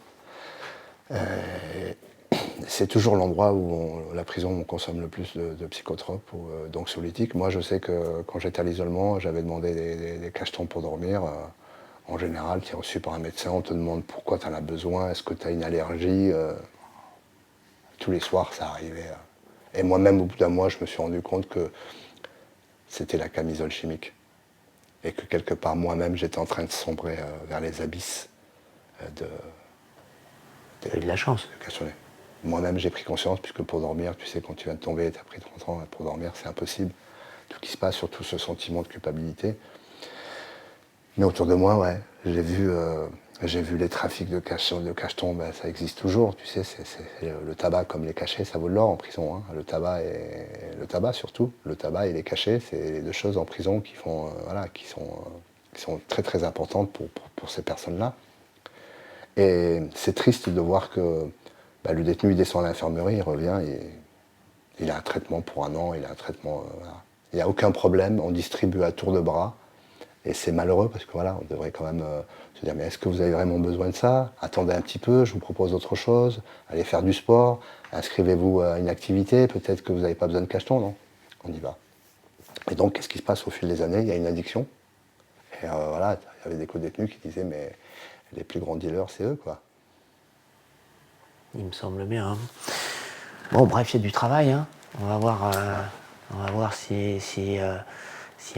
C'est toujours l'endroit où la prison où on consomme le plus de psychotropes ou d'anxiolytiques. Moi, je sais que quand j'étais à l'isolement, j'avais demandé des cachetons pour dormir. En général, tu es reçu par un médecin, on te demande pourquoi tu en as besoin, est-ce que tu as une allergie. Tous les soirs, ça arrivait. Et moi-même, au bout d'un mois, je me suis rendu compte que c'était la camisole chimique. Et que quelque part, moi-même, j'étais en train de sombrer vers les abysses de T'as eu de la chance. cachonner. Moi-même, j'ai pris conscience, puisque pour dormir, tu sais, quand tu viens de tomber, tu as pris 30 ans, pour dormir, c'est impossible. Tout ce qui se passe, surtout ce sentiment de culpabilité. Mais autour de moi, ouais, j'ai vu les trafics de cachetons, ben, ça existe toujours, tu sais, c'est le tabac comme les cachets, ça vaut de l'or en prison. Hein. Le tabac surtout, le tabac et les cachets, c'est les deux choses en prison qui font, qui sont très très importantes pour ces personnes-là. Et c'est triste de voir que le détenu il descend à l'infirmerie, il revient, il a un traitement pour 1 an, il a un traitement. Voilà. Il n'y a aucun problème, on distribue à tour de bras. Et c'est malheureux parce que voilà, on devrait quand même se dire mais est-ce que vous avez vraiment besoin de ça? Attendez un petit peu, je vous propose autre chose, allez faire du sport, inscrivez-vous à une activité, peut-être que vous n'avez pas besoin de cacheton, non? On y va. Et donc qu'est-ce qui se passe au fil des années? Il y a une addiction. Et voilà, il y avait des co-détenus qui disaient mais les plus grands dealers, c'est eux quoi. Il me semble bien. Hein. Bon, bref, il y a du travail. Hein. On va voir si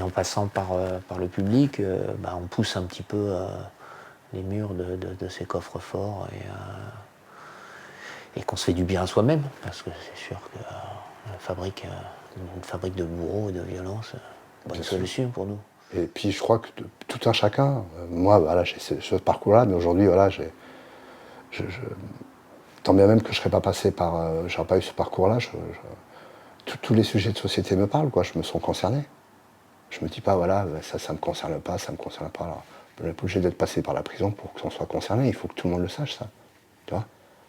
en passant par le public, on pousse un petit peu les murs de ces coffres-forts et qu'on se fait du bien à soi-même, parce que c'est sûr que une fabrique de bourreaux et de violence, pas une solution pour nous. Et puis je crois que tout un chacun, moi voilà, j'ai ce parcours-là, mais aujourd'hui voilà, tant bien même que je serais pas passé par, j'aurais pas eu ce parcours-là, tous les sujets de société me parlent, quoi, je me sens concerné. Je me dis pas voilà, ça me concerne pas, ça me concerne pas. Alors, on n'est pas obligé d'être passé par la prison pour qu'on soit concerné, il faut que tout le monde le sache ça. Tu vois,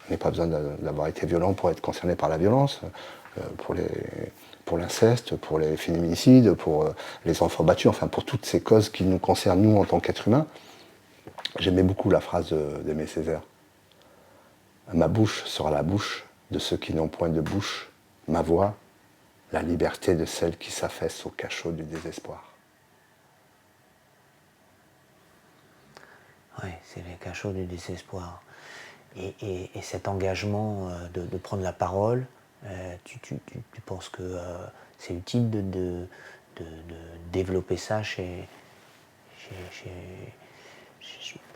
on n'a pas besoin d'avoir été violent pour être concerné par la violence, pour l'inceste, pour les féminicides, pour les enfants battus, enfin pour toutes ces causes qui nous concernent nous en tant qu'êtres humains. J'aimais beaucoup la phrase d'Aimé Césaire. Ma bouche sera la bouche de ceux qui n'ont point de bouche, ma voix, la liberté de celle qui s'affaisse au cachot du désespoir. Oui, c'est les cachots du désespoir. Et cet engagement de prendre la parole, tu penses que c'est utile de développer ça chez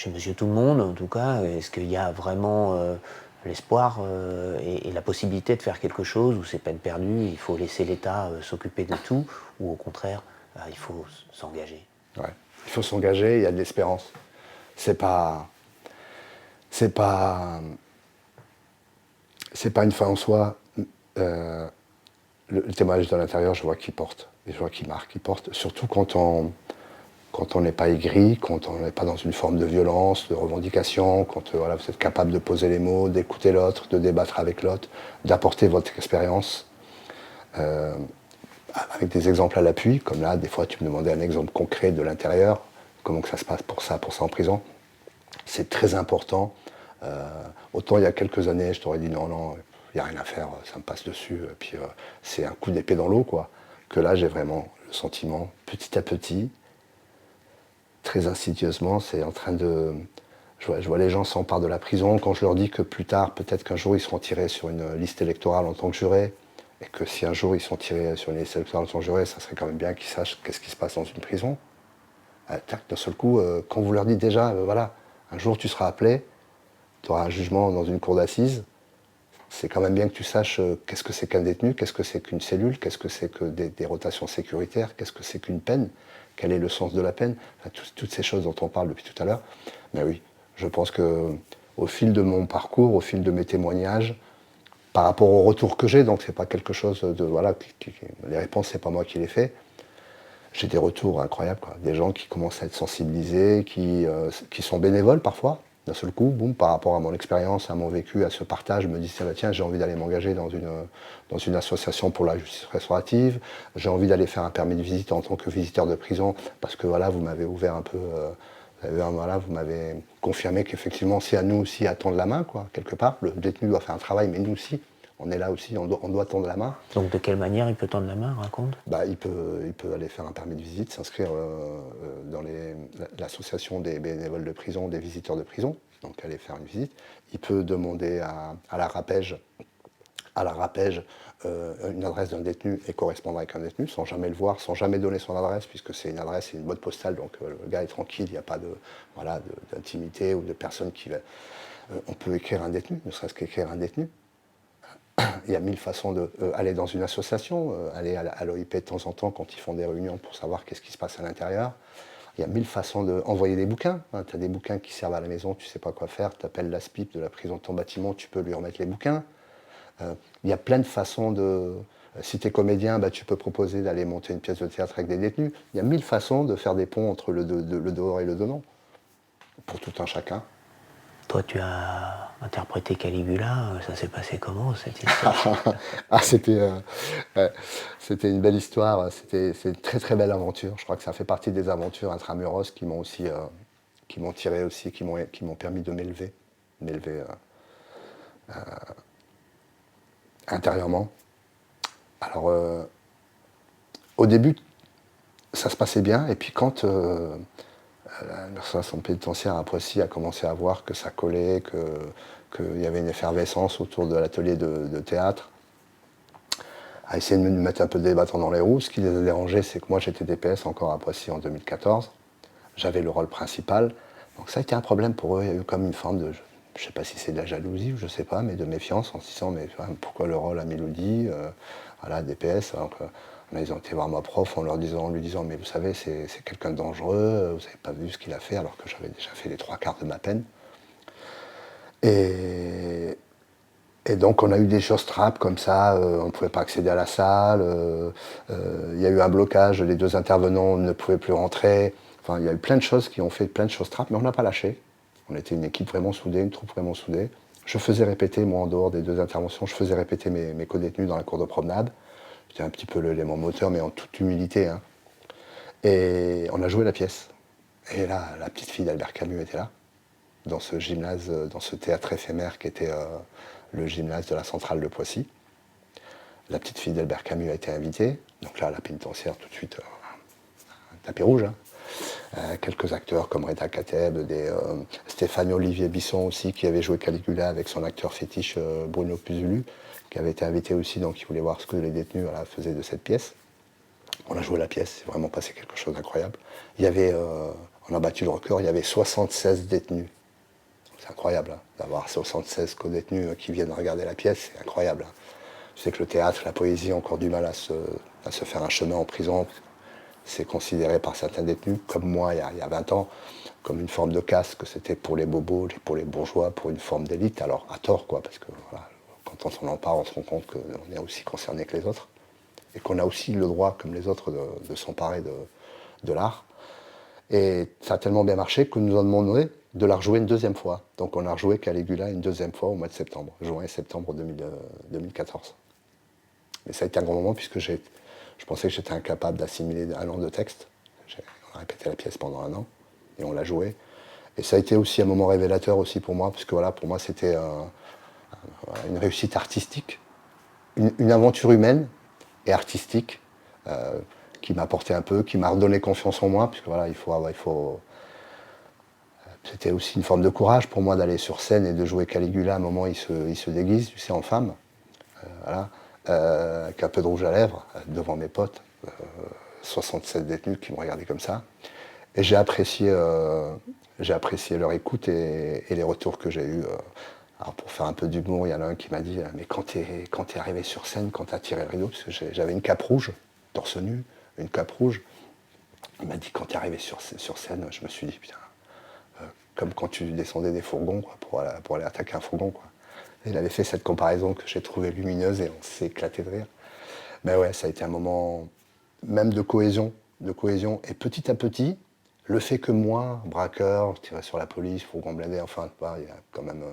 Monsieur Tout-le-Monde, en tout cas? Est-ce qu'il y a vraiment l'espoir et la possibilité de faire quelque chose où c'est peine perdue, il faut laisser l'État s'occuper de tout, ou au contraire, il faut s'engager? Ouais. Il faut s'engager, il y a de l'espérance. C'est pas une fin en soi. Le témoignage de l'intérieur, je vois qu'il porte, et je vois qu'il marque, il porte, surtout quand on n'est pas aigri, quand on n'est pas dans une forme de violence, de revendication, quand vous êtes capable de poser les mots, d'écouter l'autre, de débattre avec l'autre, d'apporter votre expérience, avec des exemples à l'appui, comme là, des fois tu me demandais un exemple concret de l'intérieur, comment que ça se passe pour ça en prison. C'est très important. Autant il y a quelques années, je t'aurais dit non, il n'y a rien à faire, ça me passe dessus, et puis c'est un coup d'épée dans l'eau, quoi. Que là, j'ai vraiment le sentiment, petit à petit, très insidieusement, c'est en train de... Je vois les gens s'emparent de la prison, quand je leur dis que plus tard, peut-être qu'un jour, ils seront tirés sur une liste électorale en tant que jurés, et que si un jour ils sont tirés sur une liste électorale en tant que jurés, ça serait quand même bien qu'ils sachent qu'est-ce qui se passe dans une prison. D'un seul coup, quand vous leur dites déjà, voilà, un jour tu seras appelé, tu auras un jugement dans une cour d'assises, c'est quand même bien que tu saches qu'est-ce que c'est qu'un détenu, qu'est-ce que c'est qu'une cellule, qu'est-ce que c'est que des rotations sécuritaires, qu'est-ce que c'est qu'une peine, quel est le sens de la peine, enfin, toutes ces choses dont on parle depuis tout à l'heure. Mais oui, je pense qu'au fil de mon parcours, au fil de mes témoignages, par rapport au retour que j'ai, donc c'est pas quelque chose de voilà, les réponses c'est pas moi qui les fais. J'ai des retours incroyables, quoi. Des gens qui commencent à être sensibilisés, qui sont bénévoles parfois. D'un seul coup, boum, par rapport à mon expérience, à mon vécu, à ce partage, je me dis tiens, j'ai envie d'aller m'engager dans une association pour la justice restaurative. J'ai envie d'aller faire un permis de visite en tant que visiteur de prison parce que voilà, vous m'avez ouvert un peu. Voilà, vous m'avez confirmé qu'effectivement, c'est à nous aussi à tendre la main, quoi, quelque part. Le détenu doit faire un travail, mais nous aussi, on est là aussi, on doit tendre la main. Donc de quelle manière il peut tendre la main, raconte? Bah, il peut aller faire un permis de visite, s'inscrire dans l'association des bénévoles de prison, des visiteurs de prison, donc aller faire une visite. Il peut demander à la rapège, une adresse d'un détenu et correspondre avec un détenu sans jamais le voir, sans jamais donner son adresse, puisque c'est une adresse, c'est une boîte postale, donc le gars est tranquille, il n'y a pas d'intimité ou de personne qui va. On peut écrire un détenu, ne serait-ce qu'écrire un détenu. Il y a 1000 façons d'aller dans une association, aller à l'OIP de temps en temps quand ils font des réunions pour savoir qu'est-ce qui se passe à l'intérieur. Il y a 1000 façons d'envoyer des bouquins. Hein. Tu as des bouquins qui servent à la maison, tu ne sais pas quoi faire, tu appelles l'ASPIP de la prison de ton bâtiment, tu peux lui remettre les bouquins. Il y a plein de façons de... Si tu es comédien, bah, tu peux proposer d'aller monter une pièce de théâtre avec des détenus. Il y a 1000 façons de faire des ponts entre le dehors et le dedans, pour tout un chacun. Toi, tu as interprété Caligula, ça s'est passé comment cette histoire? C'était une belle histoire, c'est une très très belle aventure. Je crois que ça fait partie des aventures intramuros qui m'ont aussi, qui m'ont tiré aussi, qui m'ont permis de m'élever intérieurement. Alors, au début, ça se passait bien, et puis quand l'association pénitentiaire à Poissy a commencé à voir que ça collait, qu'il y avait une effervescence autour de l'atelier de théâtre, à essayer de me mettre un peu des bâtons dans les roues. Ce qui les a dérangés, c'est que moi j'étais DPS encore à Poissy en 2014, j'avais le rôle principal, donc ça a été un problème pour eux. Il y a eu comme une forme de, je ne sais pas si c'est de la jalousie ou je ne sais pas, mais de méfiance en se disant mais pourquoi le rôle à Mélodie, voilà, DPS, alors que ils ont été voir ma prof en lui disant mais vous savez c'est quelqu'un de dangereux, vous n'avez pas vu ce qu'il a fait, alors que j'avais déjà fait les 3/4 de ma peine. Et donc on a eu des choses trappes comme ça, on ne pouvait pas accéder à la salle, il y a eu un blocage, les 2 intervenants ne pouvaient plus rentrer, enfin il y a eu plein de choses qui ont fait plein de choses trappes, mais on n'a pas lâché. On était une équipe vraiment soudée, une troupe vraiment soudée. Je faisais répéter, moi en dehors des 2 interventions, je faisais répéter mes co-détenus dans la cour de promenade. J'étais un petit peu l'élément moteur, mais en toute humilité. Hein. Et on a joué la pièce. Et là, la petite fille d'Albert Camus était là, dans ce gymnase, dans ce théâtre éphémère qui était le gymnase de la centrale de Poissy. La petite fille d'Albert Camus a été invitée. Donc là, la pénitentiaire, tout de suite, un tapis rouge. Hein. Quelques acteurs comme Reda Kateb, Stéphane Olivier Bisson aussi, qui avait joué Caligula avec son acteur fétiche Bruno Puzulu, qui avait été invité aussi, donc il voulait voir ce que les détenus faisaient de cette pièce. On a joué la pièce, c'est vraiment passé quelque chose d'incroyable. Il y avait, on a battu le record, il y avait 76 détenus. C'est incroyable hein, d'avoir 76 co-détenus qui viennent regarder la pièce, c'est incroyable. Hein. Je sais que le théâtre, la poésie ont encore du mal à se faire un chemin en prison. C'est considéré par certains détenus, comme moi il y a 20 ans, comme une forme de caste, que c'était pour les bobos, pour les bourgeois, pour une forme d'élite. Alors à tort, quoi, parce que voilà, quand on en parle, on se rend compte qu'on est aussi concerné que les autres, et qu'on a aussi le droit, comme les autres, de s'emparer de l'art. Et ça a tellement bien marché que nous avons demandé de la rejouer une 2e fois. Donc on a rejoué Caligula une 2e fois au mois de septembre, juin et septembre 2014. Mais ça a été un grand moment puisque je pensais que j'étais incapable d'assimiler 1 an de texte. On a répété la pièce pendant 1 an et on l'a joué. Et ça a été aussi un moment révélateur aussi pour moi, puisque voilà, pour moi c'était une réussite artistique, une aventure humaine et artistique qui m'a porté un peu, qui m'a redonné confiance en moi, puisque voilà, c'était aussi une forme de courage pour moi d'aller sur scène et de jouer Caligula. À un moment, il se déguise, tu sais, en femme, voilà, avec un peu de rouge à lèvres, devant mes potes, 67 détenus qui me regardaient comme ça. Et j'ai apprécié leur écoute et les retours que j'ai eus. Alors pour faire un peu d'humour, il y en a un qui m'a dit « Mais quand t'es arrivé sur scène, quand t'as tiré le rideau », parce que j'avais une cape rouge, torse nu, une cape rouge. Il m'a dit « Quand t'es arrivé sur scène, je me suis dit, putain, comme quand tu descendais des fourgons quoi, pour aller attaquer un fourgon. Quoi. Il avait fait cette comparaison que j'ai trouvée lumineuse et on s'est éclaté de rire. Mais ouais, ça a été un moment même de cohésion. Et petit à petit, le fait que moi, braqueur, je tirais sur la police, fourgon blindé, enfin, il y a quand même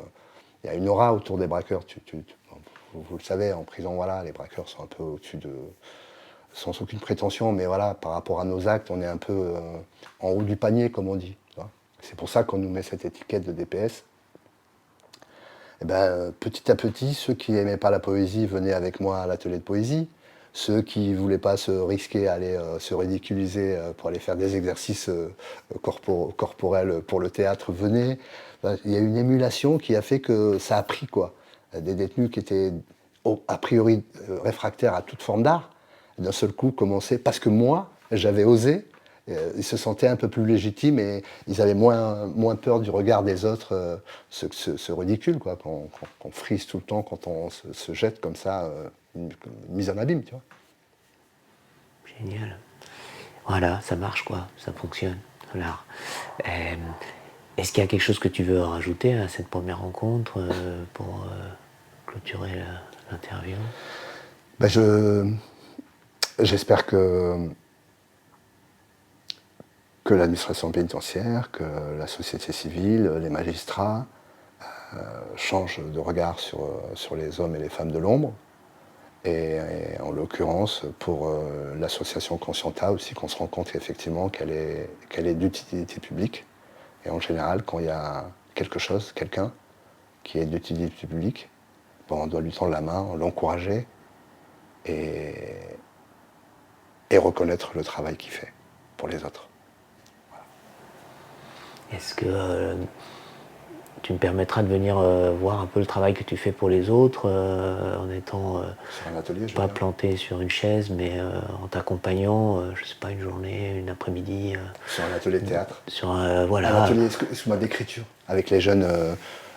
il y a une aura autour des braqueurs. Vous le savez, en prison, voilà, les braqueurs sont un peu au-dessus de... sans aucune prétention, mais voilà, par rapport à nos actes, on est un peu en haut du panier, comme on dit. C'est pour ça qu'on nous met cette étiquette de DPS. Et ben, petit à petit, ceux qui n'aimaient pas la poésie venaient avec moi à l'atelier de poésie. Ceux qui ne voulaient pas se risquer à aller se ridiculiser pour aller faire des exercices corporels pour le théâtre venaient. Ben, il y a une émulation qui a fait que ça a pris, quoi. Des détenus qui étaient a priori réfractaires à toute forme d'art, d'un seul coup commençaient, parce que moi, j'avais osé, ils se sentaient un peu plus légitimes et ils avaient moins peur du regard des autres, ce ridicule, quoi, qu'on frise tout le temps quand on se jette comme ça, une mise en abîme, tu vois. Génial. Voilà, ça marche, quoi, ça fonctionne, l'art. Est-ce qu'il y a quelque chose que tu veux rajouter à cette première rencontre pour clôturer l'interview? Ben j'espère que l'administration pénitentiaire, que la société civile, les magistrats changent de regard sur les hommes et les femmes de l'ombre. Et en l'occurrence, pour l'association Conscienta aussi, qu'on se rend compte effectivement qu'elle est d'utilité publique. Et en général, quand il y a quelqu'un qui est d'utilité publique, bon, on doit lui tendre la main, l'encourager et reconnaître le travail qu'il fait pour les autres. Est-ce que tu me permettras de venir voir un peu le travail que tu fais pour les autres en étant Sur un atelier, je pas veux dire. planté sur une chaise, mais en t'accompagnant, je sais pas, une journée, une après-midi. Sur un atelier de théâtre. Sur Un atelier, excuse-moi, d'écriture. Avec les jeunes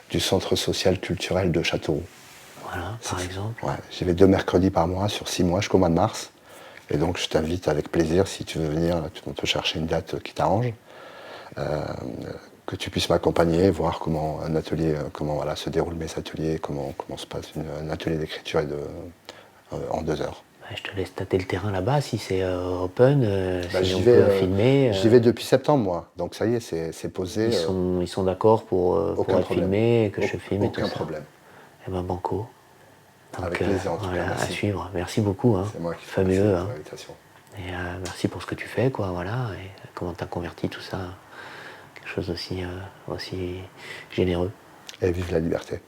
du centre social culturel de Châteauroux. Voilà, par exemple. Ouais, j'y vais 2 mercredis par mois sur 6 mois jusqu'au mois de mars. Et donc je t'invite avec plaisir, si tu veux venir, on peut chercher une date qui t'arrange, que tu puisses m'accompagner, voir comment un atelier, comment voilà, se déroulent mes ateliers, comment se passe un atelier d'écriture en 2 heures. Je te laisse tâter le terrain là-bas, si c'est open, si J'y on vais, peut filmer. j'y vais depuis septembre, moi. Donc ça y est, c'est posé. Ils sont d'accord pour aucun être problème. filmés, que je filme et tout Aucun ça. problème. Eh ben banco. Donc, Avec plaisir, en tout cas, voilà, à merci. suivre. Merci beaucoup. Hein. C'est moi qui te Fabuleux. remercie Hein. pour l'invitation. Et merci pour ce que tu fais, quoi, voilà. Et comment tu as converti tout ça, quelque chose aussi généreux. Et vive la liberté.